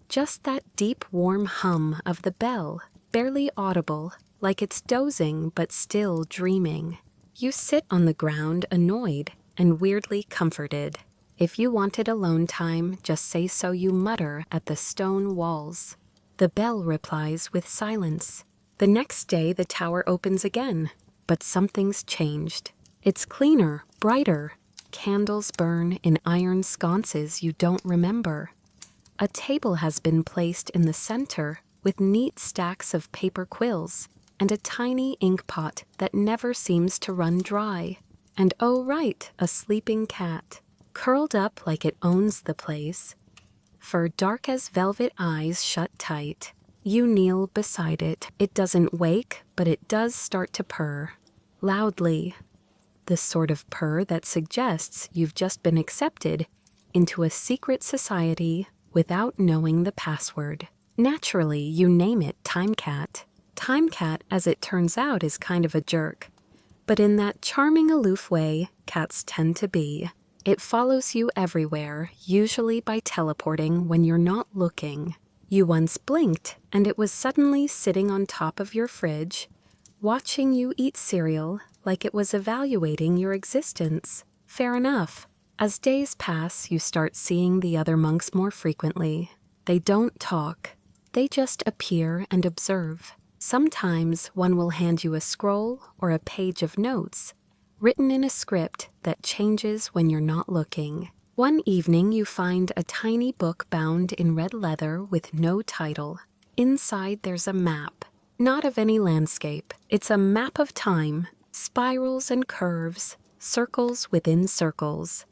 A: Just that deep, warm hum of the bell, barely audible, like it's dozing but still dreaming. You sit on the ground, annoyed. and weirdly comforted. If you wanted alone time, just say so, you mutter at the stone walls. The bell replies with silence. The next day the tower opens again, but something's changed. It's cleaner, brighter. Candles burn in iron sconces you don't remember. A table has been placed in the center with neat stacks of paper quills and a tiny ink pot that never seems to run dry. And oh right, a sleeping cat, curled up like it owns the place. For dark as velvet eyes shut tight. You kneel beside it. It doesn't wake, but it does start to purr. Loudly. The sort of purr that suggests you've just been accepted into a secret society without knowing the password. Naturally, you name it Timecat. Timecat, as it turns out, is kind of a jerk. But in that charming, aloof way cats tend to be. It follows you everywhere, usually by teleporting when you're not looking. You once blinked, and it was suddenly sitting on top of your fridge, watching you eat cereal like it was evaluating your existence. Fair enough. As days pass, you start seeing the other monks more frequently. They don't talk. They just appear and observe. Sometimes one will hand you a scroll or a page of notes, written in a script that changes when you're not looking. One evening you find a tiny book bound in red leather with no title. Inside there's a map, not of any landscape. It's a map of time, spirals and curves, circles within circles.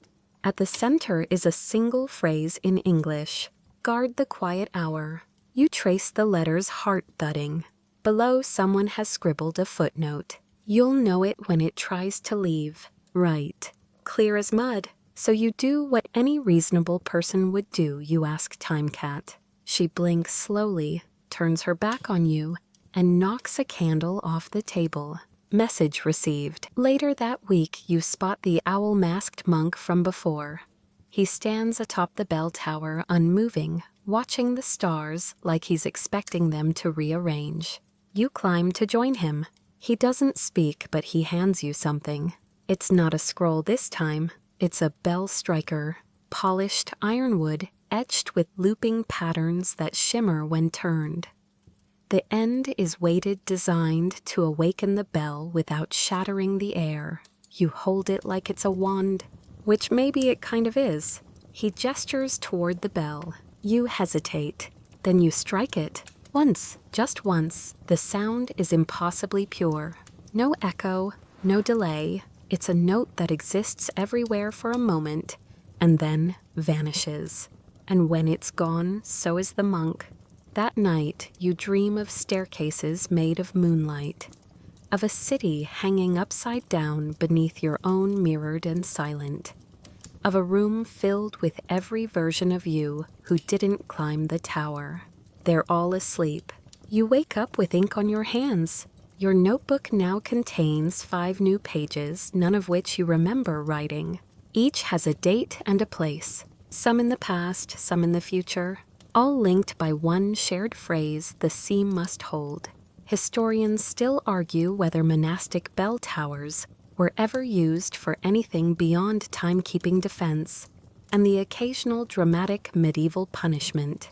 A: At the center is a single phrase in English, "Guard the quiet hour." You trace the letters heart thudding. Below, someone has scribbled a footnote. You'll know it when it tries to leave. Right. Clear as mud. So you do what any reasonable person would do, you ask Timecat. She blinks slowly, turns her back on you, and knocks a candle off the table. Message received. Later that week, you spot the owl-masked monk from before. He stands atop the bell tower, unmoving, watching the stars like he's expecting them to rearrange. You climb to join him. He doesn't speak, but he hands you something. It's not a scroll this time. It's a bell striker, polished ironwood, etched with looping patterns that shimmer when turned. The end is weighted, designed to awaken the bell without shattering the air. You hold it like it's a wand, which maybe it kind of is. He gestures toward the bell. You hesitate. Then you strike it. Once, just once. The sound is impossibly pure. No echo, no delay. It's a note that exists everywhere for a moment and then vanishes. And when it's gone, so is the monk. That night, you dream of staircases made of moonlight, of a city hanging upside down beneath your own, mirrored and silent, of a room filled with every version of you who didn't climb the tower. They're all asleep. You wake up with ink on your hands. Your notebook now contains 5 new pages, none of which you remember writing. Each has a date and a place, some in the past, some in the future, all linked by one shared phrase the seam must hold. Historians still argue whether monastic bell towers were ever used for anything beyond timekeeping defense and the occasional dramatic medieval punishment.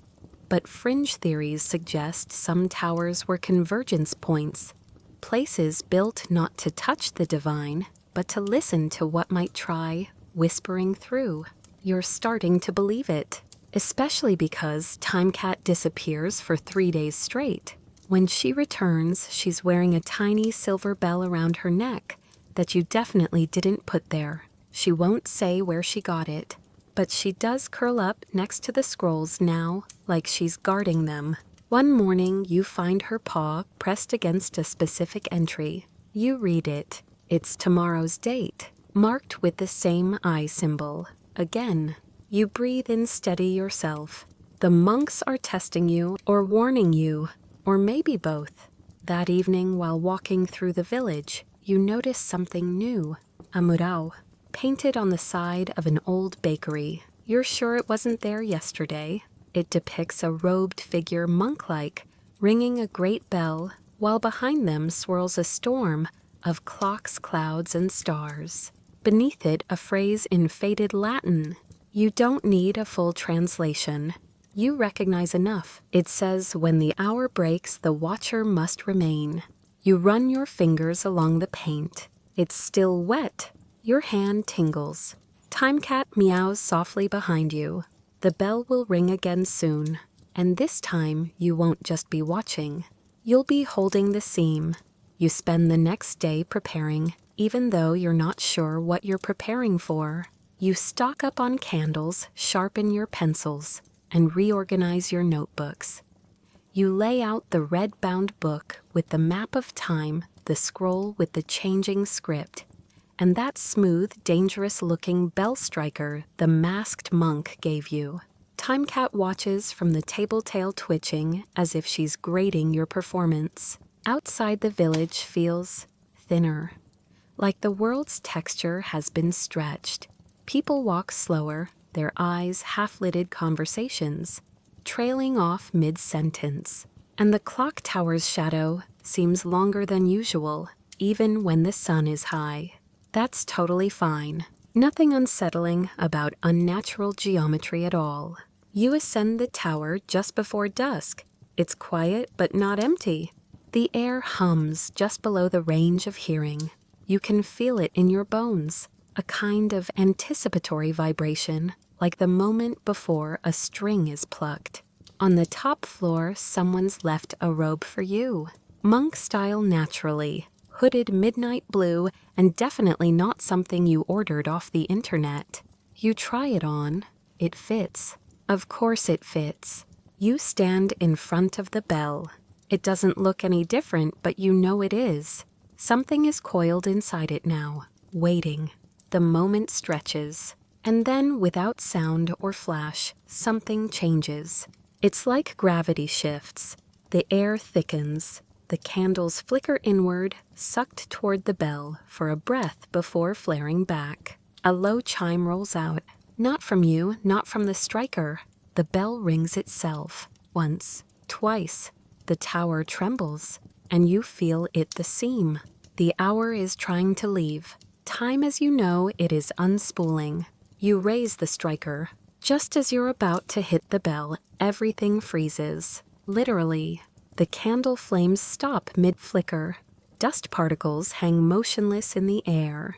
A: But fringe theories suggest some towers were convergence points, places built not to touch the divine, but to listen to what might try whispering through. You're starting to believe it, especially because Timecat disappears for 3 days straight. When she returns, she's wearing a tiny silver bell around her neck that you definitely didn't put there. She won't say where she got it, but she does curl up next to the scrolls now, like she's guarding them. One morning, you find her paw pressed against a specific entry. You read it. It's tomorrow's date, marked with the same eye symbol. Again, you breathe in steady yourself. The monks are testing you or warning you, or maybe both. That evening, while walking through the village, you notice something new. A mural, painted on the side of an old bakery. You're sure it wasn't there yesterday. It depicts a robed figure, monk-like, ringing a great bell, while behind them swirls a storm of clocks, clouds, and stars. Beneath it, a phrase in faded Latin. You don't need a full translation. You recognize enough. It says, "When the hour breaks, the watcher must remain." You run your fingers along the paint. It's still wet. Your hand tingles. Timecat meows softly behind you. The bell will ring again soon. And this time, you won't just be watching. You'll be holding the seam. You spend the next day preparing, even though you're not sure what you're preparing for. You stock up on candles, sharpen your pencils, and reorganize your notebooks. You lay out the red-bound book with the map of time, the scroll with the changing script, and that smooth, dangerous-looking bell striker the masked monk gave you. Timecat watches from the table tail twitching as if she's grading your performance. Outside the village feels thinner, like the world's texture has been stretched. People walk slower, their eyes half-lidded conversations, trailing off mid-sentence. And the clock tower's shadow seems longer than usual, even when the sun is high. That's totally fine. Nothing unsettling about unnatural geometry at all. You ascend the tower just before dusk. It's quiet but not empty. The air hums just below the range of hearing. You can feel it in your bones, a kind of anticipatory vibration, like the moment before a string is plucked. On the top floor, someone's left a robe for you. Monk style naturally, hooded midnight blue, and definitely not something you ordered off the internet. You try it on. It fits. Of course it fits. You stand in front of the bell. It doesn't look any different, but you know it is. Something is coiled inside it now, waiting. The moment stretches. And then, without sound or flash, something changes. It's like gravity shifts. The air thickens. The candles flicker inward, sucked toward the bell for a breath before flaring back. A low chime rolls out. Not from you, not from the striker. The bell rings itself. Once, twice. The tower trembles, and you feel it the seam. The hour is trying to leave. Time as you know it is unspooling. You raise the striker. Just as you're about to hit the bell, everything freezes. Literally. The candle flames stop mid-flicker. Dust particles hang motionless in the air.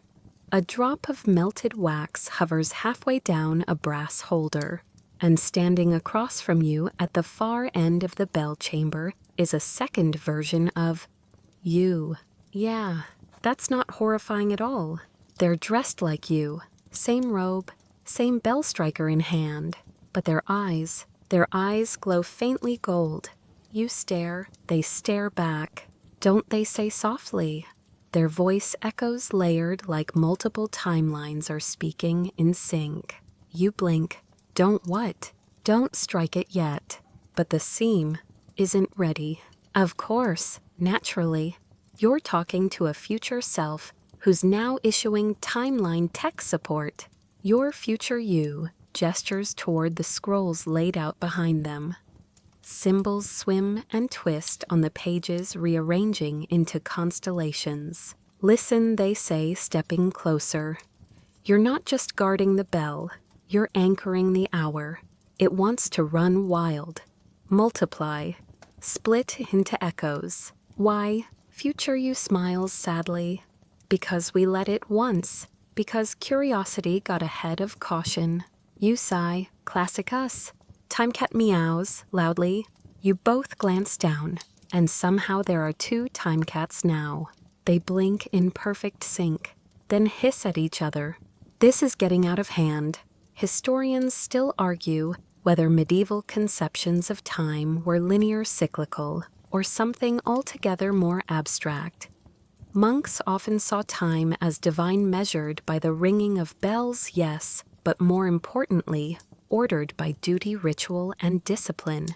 A: A drop of melted wax hovers halfway down a brass holder. And standing across from you at the far end of the bell chamber is a second version of you. Yeah, that's not horrifying at all. They're dressed like you. Same robe, same bell striker in hand. But their eyes glow faintly gold. You stare, they stare back. Don't they say softly? Their voice echoes layered like multiple timelines are speaking in sync. You blink. Don't what? Don't strike it yet. But the seam isn't ready. Of course, naturally. You're talking to a future self who's now issuing timeline tech support. Your future you gestures toward the scrolls laid out behind them. Symbols swim and twist on the pages, rearranging into constellations. Listen, they say, stepping closer. You're not just guarding the bell. You're anchoring the hour. It wants to run wild. Multiply. Split into echoes. Why? Future you smiles sadly. Because we let it once. Because curiosity got ahead of caution. You sigh. Classic us. Timecat meows loudly. You both glance down, and somehow there are two timecats now. They blink in perfect sync, then hiss at each other. This is getting out of hand. Historians still argue whether medieval conceptions of time were linear cyclical or something altogether more abstract. Monks often saw time as divine measured by the ringing of bells, yes, but more importantly, ordered by duty, ritual, and discipline.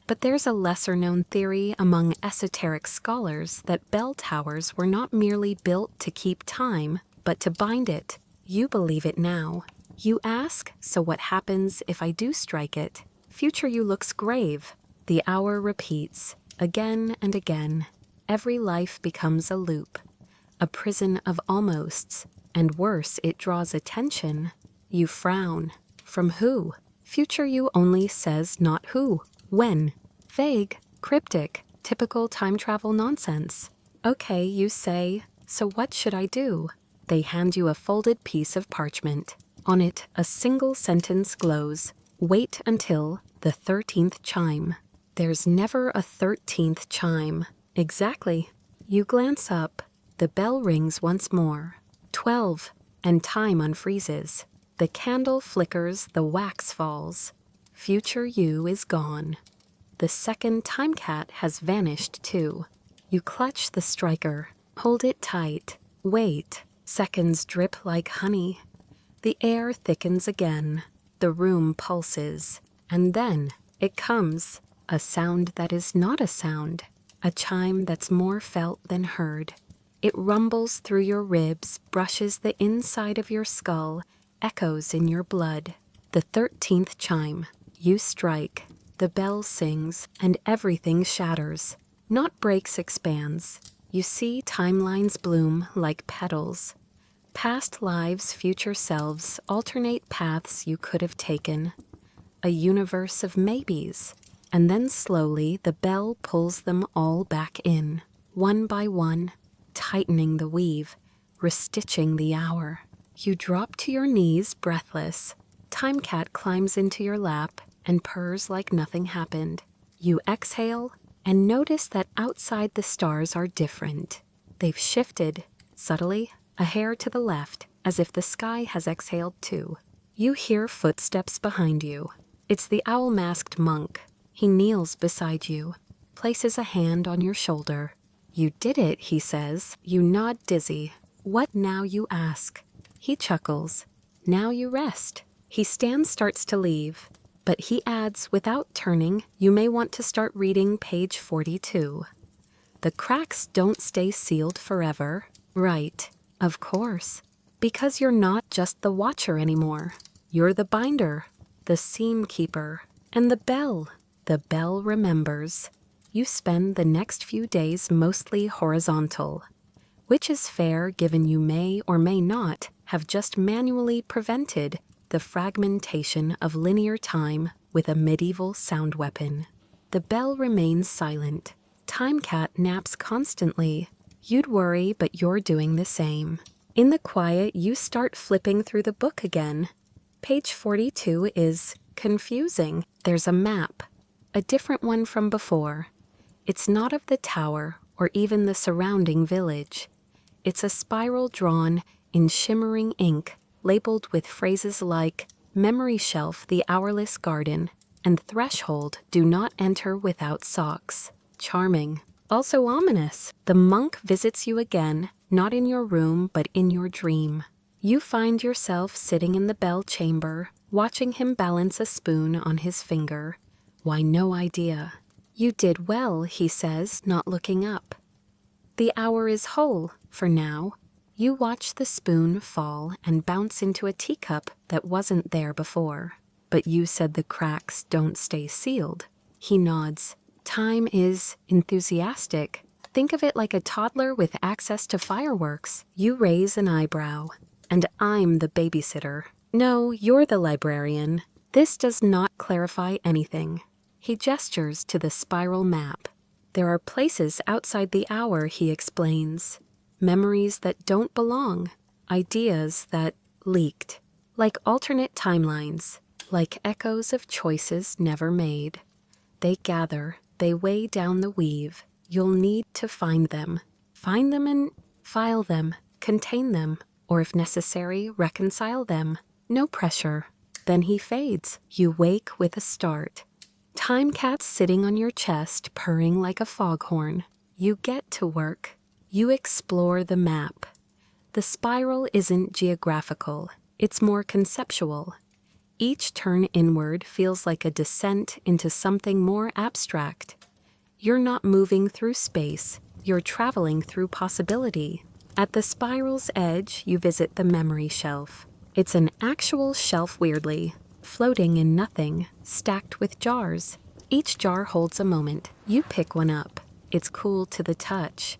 A: But there's a lesser-known theory among esoteric scholars that bell towers were not merely built to keep time, but to bind it. You believe it now. You ask, so what happens if I do strike it? Future you looks grave. The hour repeats, again and again. Every life becomes a loop, a prison of almosts. And worse, it draws attention. You frown. From who? Future you only says not who, when. Vague, cryptic, typical time travel nonsense. Okay, you say, so what should I do? They hand you a folded piece of parchment. On it, a single sentence glows. Wait until the 13th chime. There's never a 13th chime. Exactly. You glance up. The bell rings once more. 12, and time unfreezes. The candle flickers, the wax falls. Future you is gone. The second time cat has vanished too. You clutch the striker, hold it tight, wait. Seconds drip like honey. The air thickens again. The room pulses. And then it comes. A sound that is not a sound. A chime that's more felt than heard. It rumbles through your ribs, brushes the inside of your skull, echoes in your blood. The 13th chime. You strike. The bell sings, and everything shatters. Not breaks, expands. You see timelines bloom like petals. Past lives, future selves, alternate paths you could have taken. A universe of maybes. And then slowly the bell pulls them all back in, one by one, tightening the weave, restitching the hour. You drop to your knees, breathless. Time Cat climbs into your lap and purrs like nothing happened. You exhale and notice that outside the stars are different. They've shifted, subtly, a hair to the left, as if the sky has exhaled too. You hear footsteps behind you. It's the owl-masked monk. He kneels beside you, places a hand on your shoulder. You did it, he says. You nod dizzy. What now, you ask? He chuckles. Now you rest. He starts to leave, but he adds, without turning, you may want to start reading page 42. The cracks don't stay sealed forever. Right, of course, because you're not just the watcher anymore. You're the binder, the seam keeper, and the bell. The bell remembers. You spend the next few days mostly horizontal, which is fair given you may or may not have just manually prevented the fragmentation of linear time with a medieval sound weapon. The bell remains silent. Time Cat naps constantly. You'd worry, but you're doing the same. In the quiet, you start flipping through the book again. Page 42 is confusing. There's a map. A different one from before. It's not of the tower or even the surrounding village. It's a spiral drawn in shimmering ink, labeled with phrases like memory shelf, the hourless garden, and threshold, do not enter without socks. Charming. Also ominous. The monk visits you again, not in your room, but in your dream. You find yourself sitting in the bell chamber, watching him balance a spoon on his finger. Why, no idea. You did well, he says, not looking up. The hour is whole, for now. You watch the spoon fall and bounce into a teacup that wasn't there before. But you said the cracks don't stay sealed. He nods. Time is enthusiastic. Think of it like a toddler with access to fireworks. You raise an eyebrow. And I'm the babysitter. No, you're the librarian. This does not clarify anything. He gestures to the spiral map. There are places outside the hour, he explains. Memories that don't belong. Ideas that leaked. Like alternate timelines. Like echoes of choices never made. They gather. They weigh down the weave. You'll need to find them. Find them and file them. Contain them. Or if necessary, reconcile them. No pressure. Then he fades. You wake with a start. Time Cat's sitting on your chest, purring like a foghorn. You get to work. You explore the map. The spiral isn't geographical. It's more conceptual. Each turn inward feels like a descent into something more abstract. You're not moving through space. You're traveling through possibility. At the spiral's edge, you visit the memory shelf. It's an actual shelf, weirdly, floating in nothing, stacked with jars. Each jar holds a moment. You pick one up. It's cool to the touch.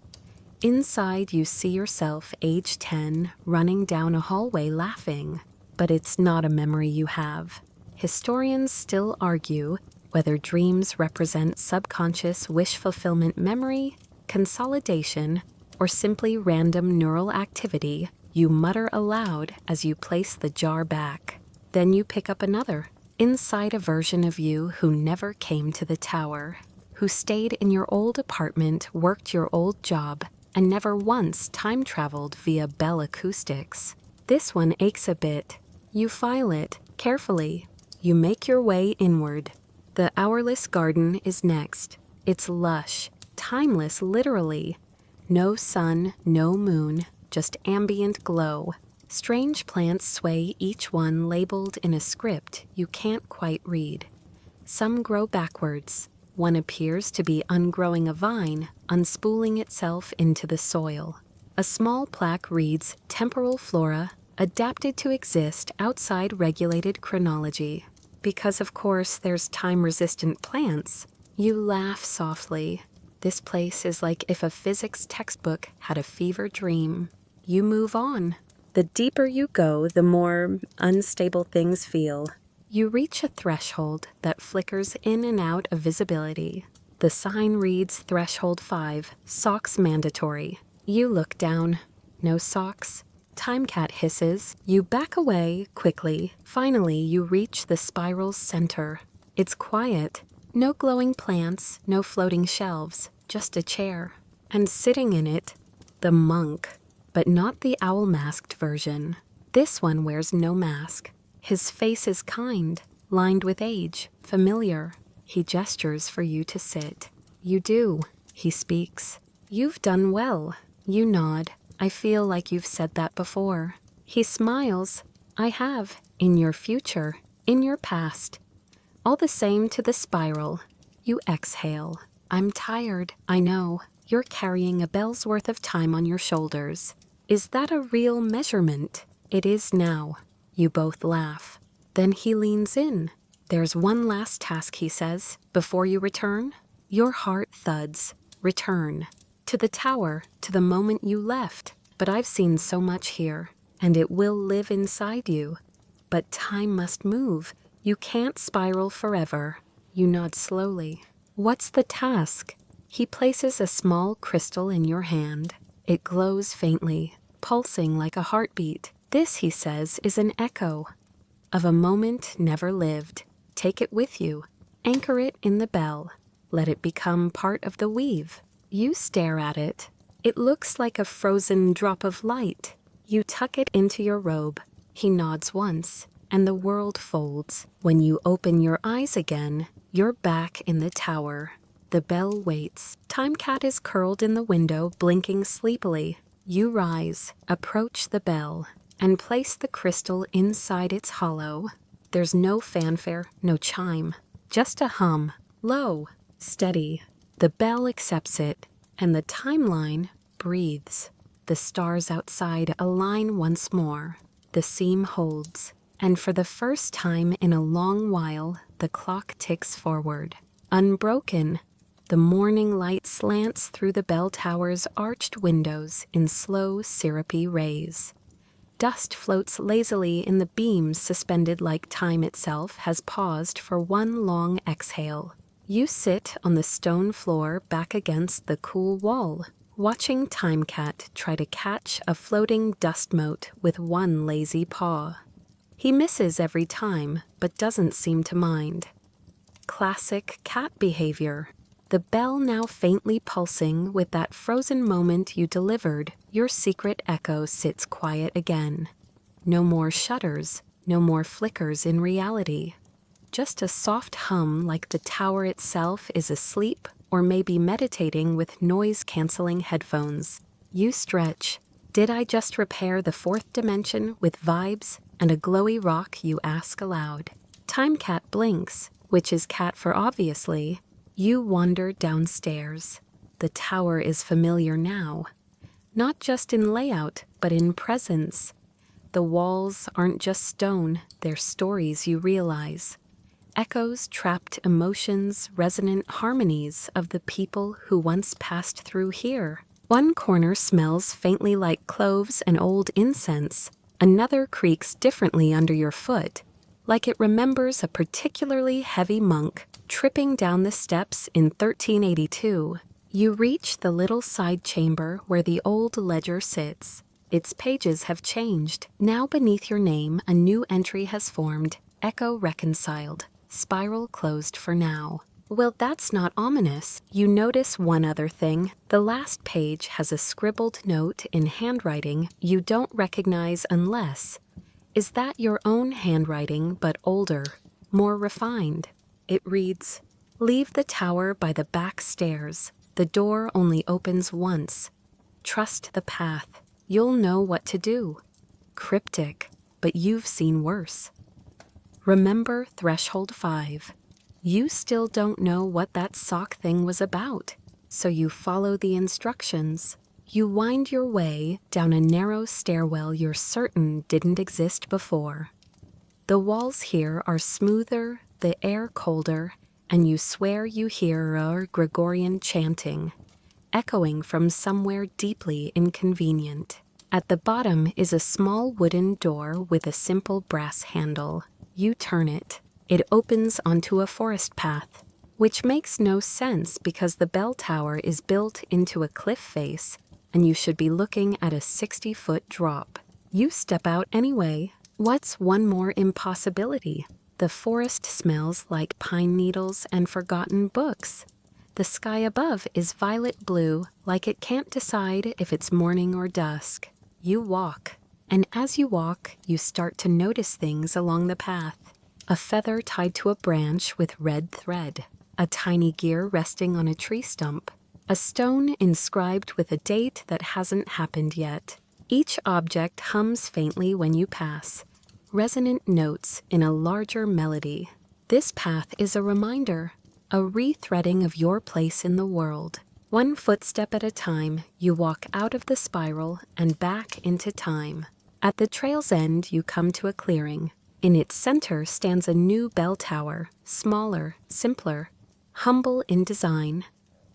A: Inside, you see yourself, age 10, running down a hallway laughing. But it's not a memory you have. Historians still argue whether dreams represent subconscious wish fulfillment memory, consolidation, or simply random neural activity you mutter aloud as you place the jar back. Then you pick up another. Inside, a version of you who never came to the tower, who stayed in your old apartment, worked your old job, and never once time-traveled via Bell Acoustics. This one aches a bit. You file it carefully. You make your way inward. The hourless garden is next. It's lush, timeless literally. No sun, no moon, just ambient glow. Strange plants sway, each one labeled in a script you can't quite read. Some grow backwards. One appears to be ungrowing a vine, unspooling itself into the soil. A small plaque reads, "Temporal flora, adapted to exist outside regulated chronology." Because of course there's time-resistant plants. You laugh softly. This place is like if a physics textbook had a fever dream. You move on. The deeper you go, the more unstable things feel. You reach a threshold that flickers in and out of visibility. The sign reads Threshold 5, socks mandatory. You look down. No socks. Timecat hisses. You back away quickly. Finally, you reach the spiral's center. It's quiet. No glowing plants, no floating shelves, just a chair. And sitting in it, the monk. But not the owl-masked version. This one wears no mask. His face is kind, lined with age, familiar. He gestures for you to sit. You do. He speaks. You've done well. You nod. I feel like you've said that before. He smiles. I have. In your future. In your past. All the same to the spiral. You exhale. I'm tired. I know. You're carrying a bell's worth of time on your shoulders. Is that a real measurement? It is now. You both laugh. Then he leans in. There's one last task, he says, before you return. Your heart thuds. Return. To the tower, to the moment you left. But I've seen so much here, and it will live inside you. But time must move. You can't spiral forever. You nod slowly. What's the task? He places a small crystal in your hand. It glows faintly, pulsing like a heartbeat. This, he says, is an echo of a moment never lived. Take it with you. Anchor it in the bell. Let it become part of the weave. You stare at it. It looks like a frozen drop of light. You tuck it into your robe. He nods once, and the world folds. When you open your eyes again, you're back in the tower. The bell waits. Timecat is curled in the window, blinking sleepily. You rise, approach the bell, and place the crystal inside its hollow. There's no fanfare, no chime, just a hum. Low, steady. The bell accepts it, and the timeline breathes. The stars outside align once more. The seam holds, and for the first time in a long while, the clock ticks forward. Unbroken, the morning light slants through the bell tower's arched windows in slow, syrupy rays. Dust floats lazily in the beams, suspended like time itself has paused for one long exhale. You sit on the stone floor back against the cool wall, watching Timecat try to catch a floating dust mote with one lazy paw. He misses every time, but doesn't seem to mind. Classic cat behavior. The bell now faintly pulsing with that frozen moment you delivered, your secret echo sits quiet again. No more shudders, no more flickers in reality. Just a soft hum like the tower itself is asleep or maybe meditating with noise-canceling headphones. You stretch. Did I just repair the fourth dimension with vibes and a glowy rock, you ask aloud? Timecat blinks, which is cat for obviously. You wander downstairs. The tower is familiar now. Not just in layout, but in presence. The walls aren't just stone, they're stories you realize. Echoes, trapped emotions, resonant harmonies of the people who once passed through here. One corner smells faintly like cloves and old incense. Another creaks differently under your foot, like it remembers a particularly heavy monk tripping down the steps in 1382. You reach the little side chamber where the old ledger sits. Its pages have changed. Now beneath your name, a new entry has formed. Echo reconciled. Spiral closed for now. Well, that's not ominous. You notice one other thing. The last page has a scribbled note in handwriting you don't recognize unless. Is that your own handwriting, but older, more refined? It reads, "Leave the tower by the back stairs. The door only opens once. Trust the path. You'll know what to do." Cryptic, but you've seen worse. Remember Threshold 5. You still don't know what that sock thing was about, so you follow the instructions. You wind your way down a narrow stairwell you're certain didn't exist before. The walls here are smoother, the air colder, and you swear you hear a Gregorian chanting, echoing from somewhere deeply inconvenient. At the bottom is a small wooden door with a simple brass handle. You turn it. It opens onto a forest path, which makes no sense because the bell tower is built into a cliff face, and you should be looking at a 60-foot drop. You step out anyway. What's one more impossibility? The forest smells like pine needles and forgotten books. The sky above is violet blue, like it can't decide if it's morning or dusk. You walk, and as you walk, you start to notice things along the path. A feather tied to a branch with red thread, a tiny gear resting on a tree stump, a stone inscribed with a date that hasn't happened yet. Each object hums faintly when you pass, resonant notes in a larger melody. This path is a reminder, a rethreading of your place in the world. One footstep at a time, you walk out of the spiral and back into time. At the trail's end, you come to a clearing. In its center stands a new bell tower, smaller, simpler, humble in design,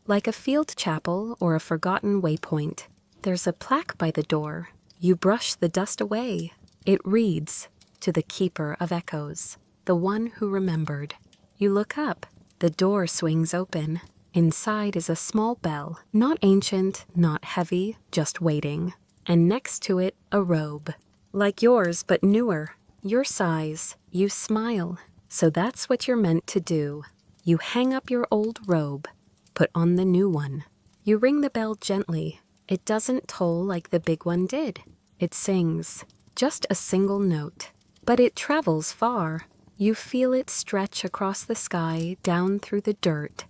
A: like a field chapel or a forgotten waypoint. There's a plaque by the door. You brush the dust away. It reads, "To the Keeper of Echoes, the one who remembered." You look up. The door swings open. Inside is a small bell, not ancient, not heavy, just waiting. And next to it, a robe, like yours but newer. Your size. You smile. So that's what you're meant to do. You hang up your old robe, put on the new one. You ring the bell gently. It doesn't toll like the big one did. It sings, just a single note. But it travels far. You feel it stretch across the sky, down through the dirt,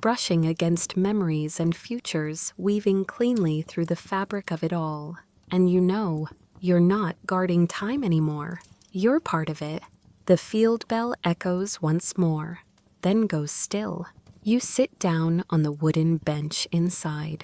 A: brushing against memories and futures, weaving cleanly through the fabric of it all. And you know, you're not guarding time anymore. You're part of it. The field bell echoes once more, then goes still. You sit down on the wooden bench inside.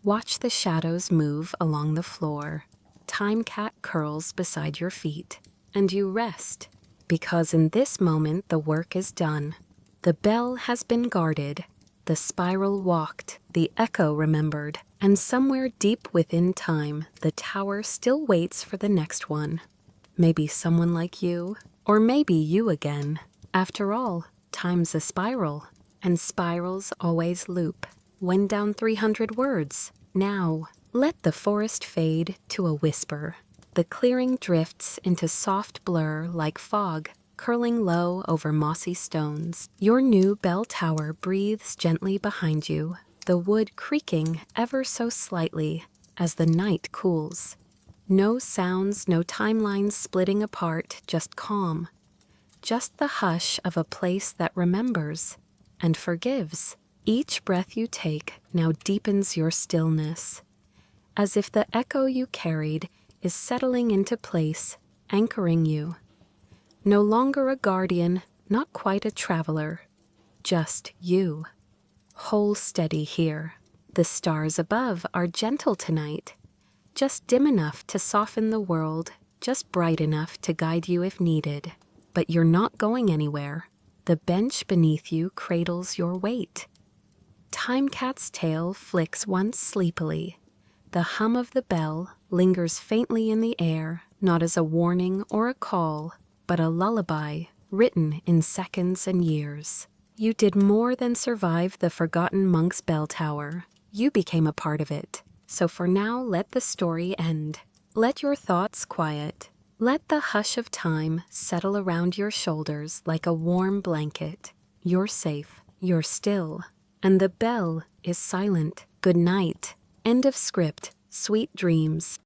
A: Watch the shadows move along the floor. Time cat curls beside your feet, and you rest, because in this moment the work is done. The bell has been guarded, the spiral walked, the echo remembered, and somewhere deep within time, the tower still waits for the next one. Maybe someone like you, or maybe you again. After all, time's a spiral, and spirals always loop. When down 300 words. Now, let the forest fade to a whisper. The clearing drifts into soft blur like fog, curling low over mossy stones. Your new bell tower breathes gently behind you, the wood creaking ever so slightly as the night cools. No sounds, no timelines splitting apart, just calm. Just the hush of a place that remembers and forgives. Each breath you take now deepens your stillness, as if the echo you carried is settling into place, anchoring you. No longer a guardian, not quite a traveler, just you. Whole steady here. The stars above are gentle tonight, just dim enough to soften the world, just bright enough to guide you if needed. But you're not going anywhere. The bench beneath you cradles your weight. Time Cat's tail flicks once sleepily, The hum of the bell lingers faintly in the air, not as a warning or a call, but a lullaby written in seconds and years. You did more than survive the forgotten monk's bell tower. You became a part of it. So for now, let the story end. Let your thoughts quiet. Let the hush of time settle around your shoulders like a warm blanket. You're safe. You're still. And the bell is silent. Good night. End of script. Sweet dreams.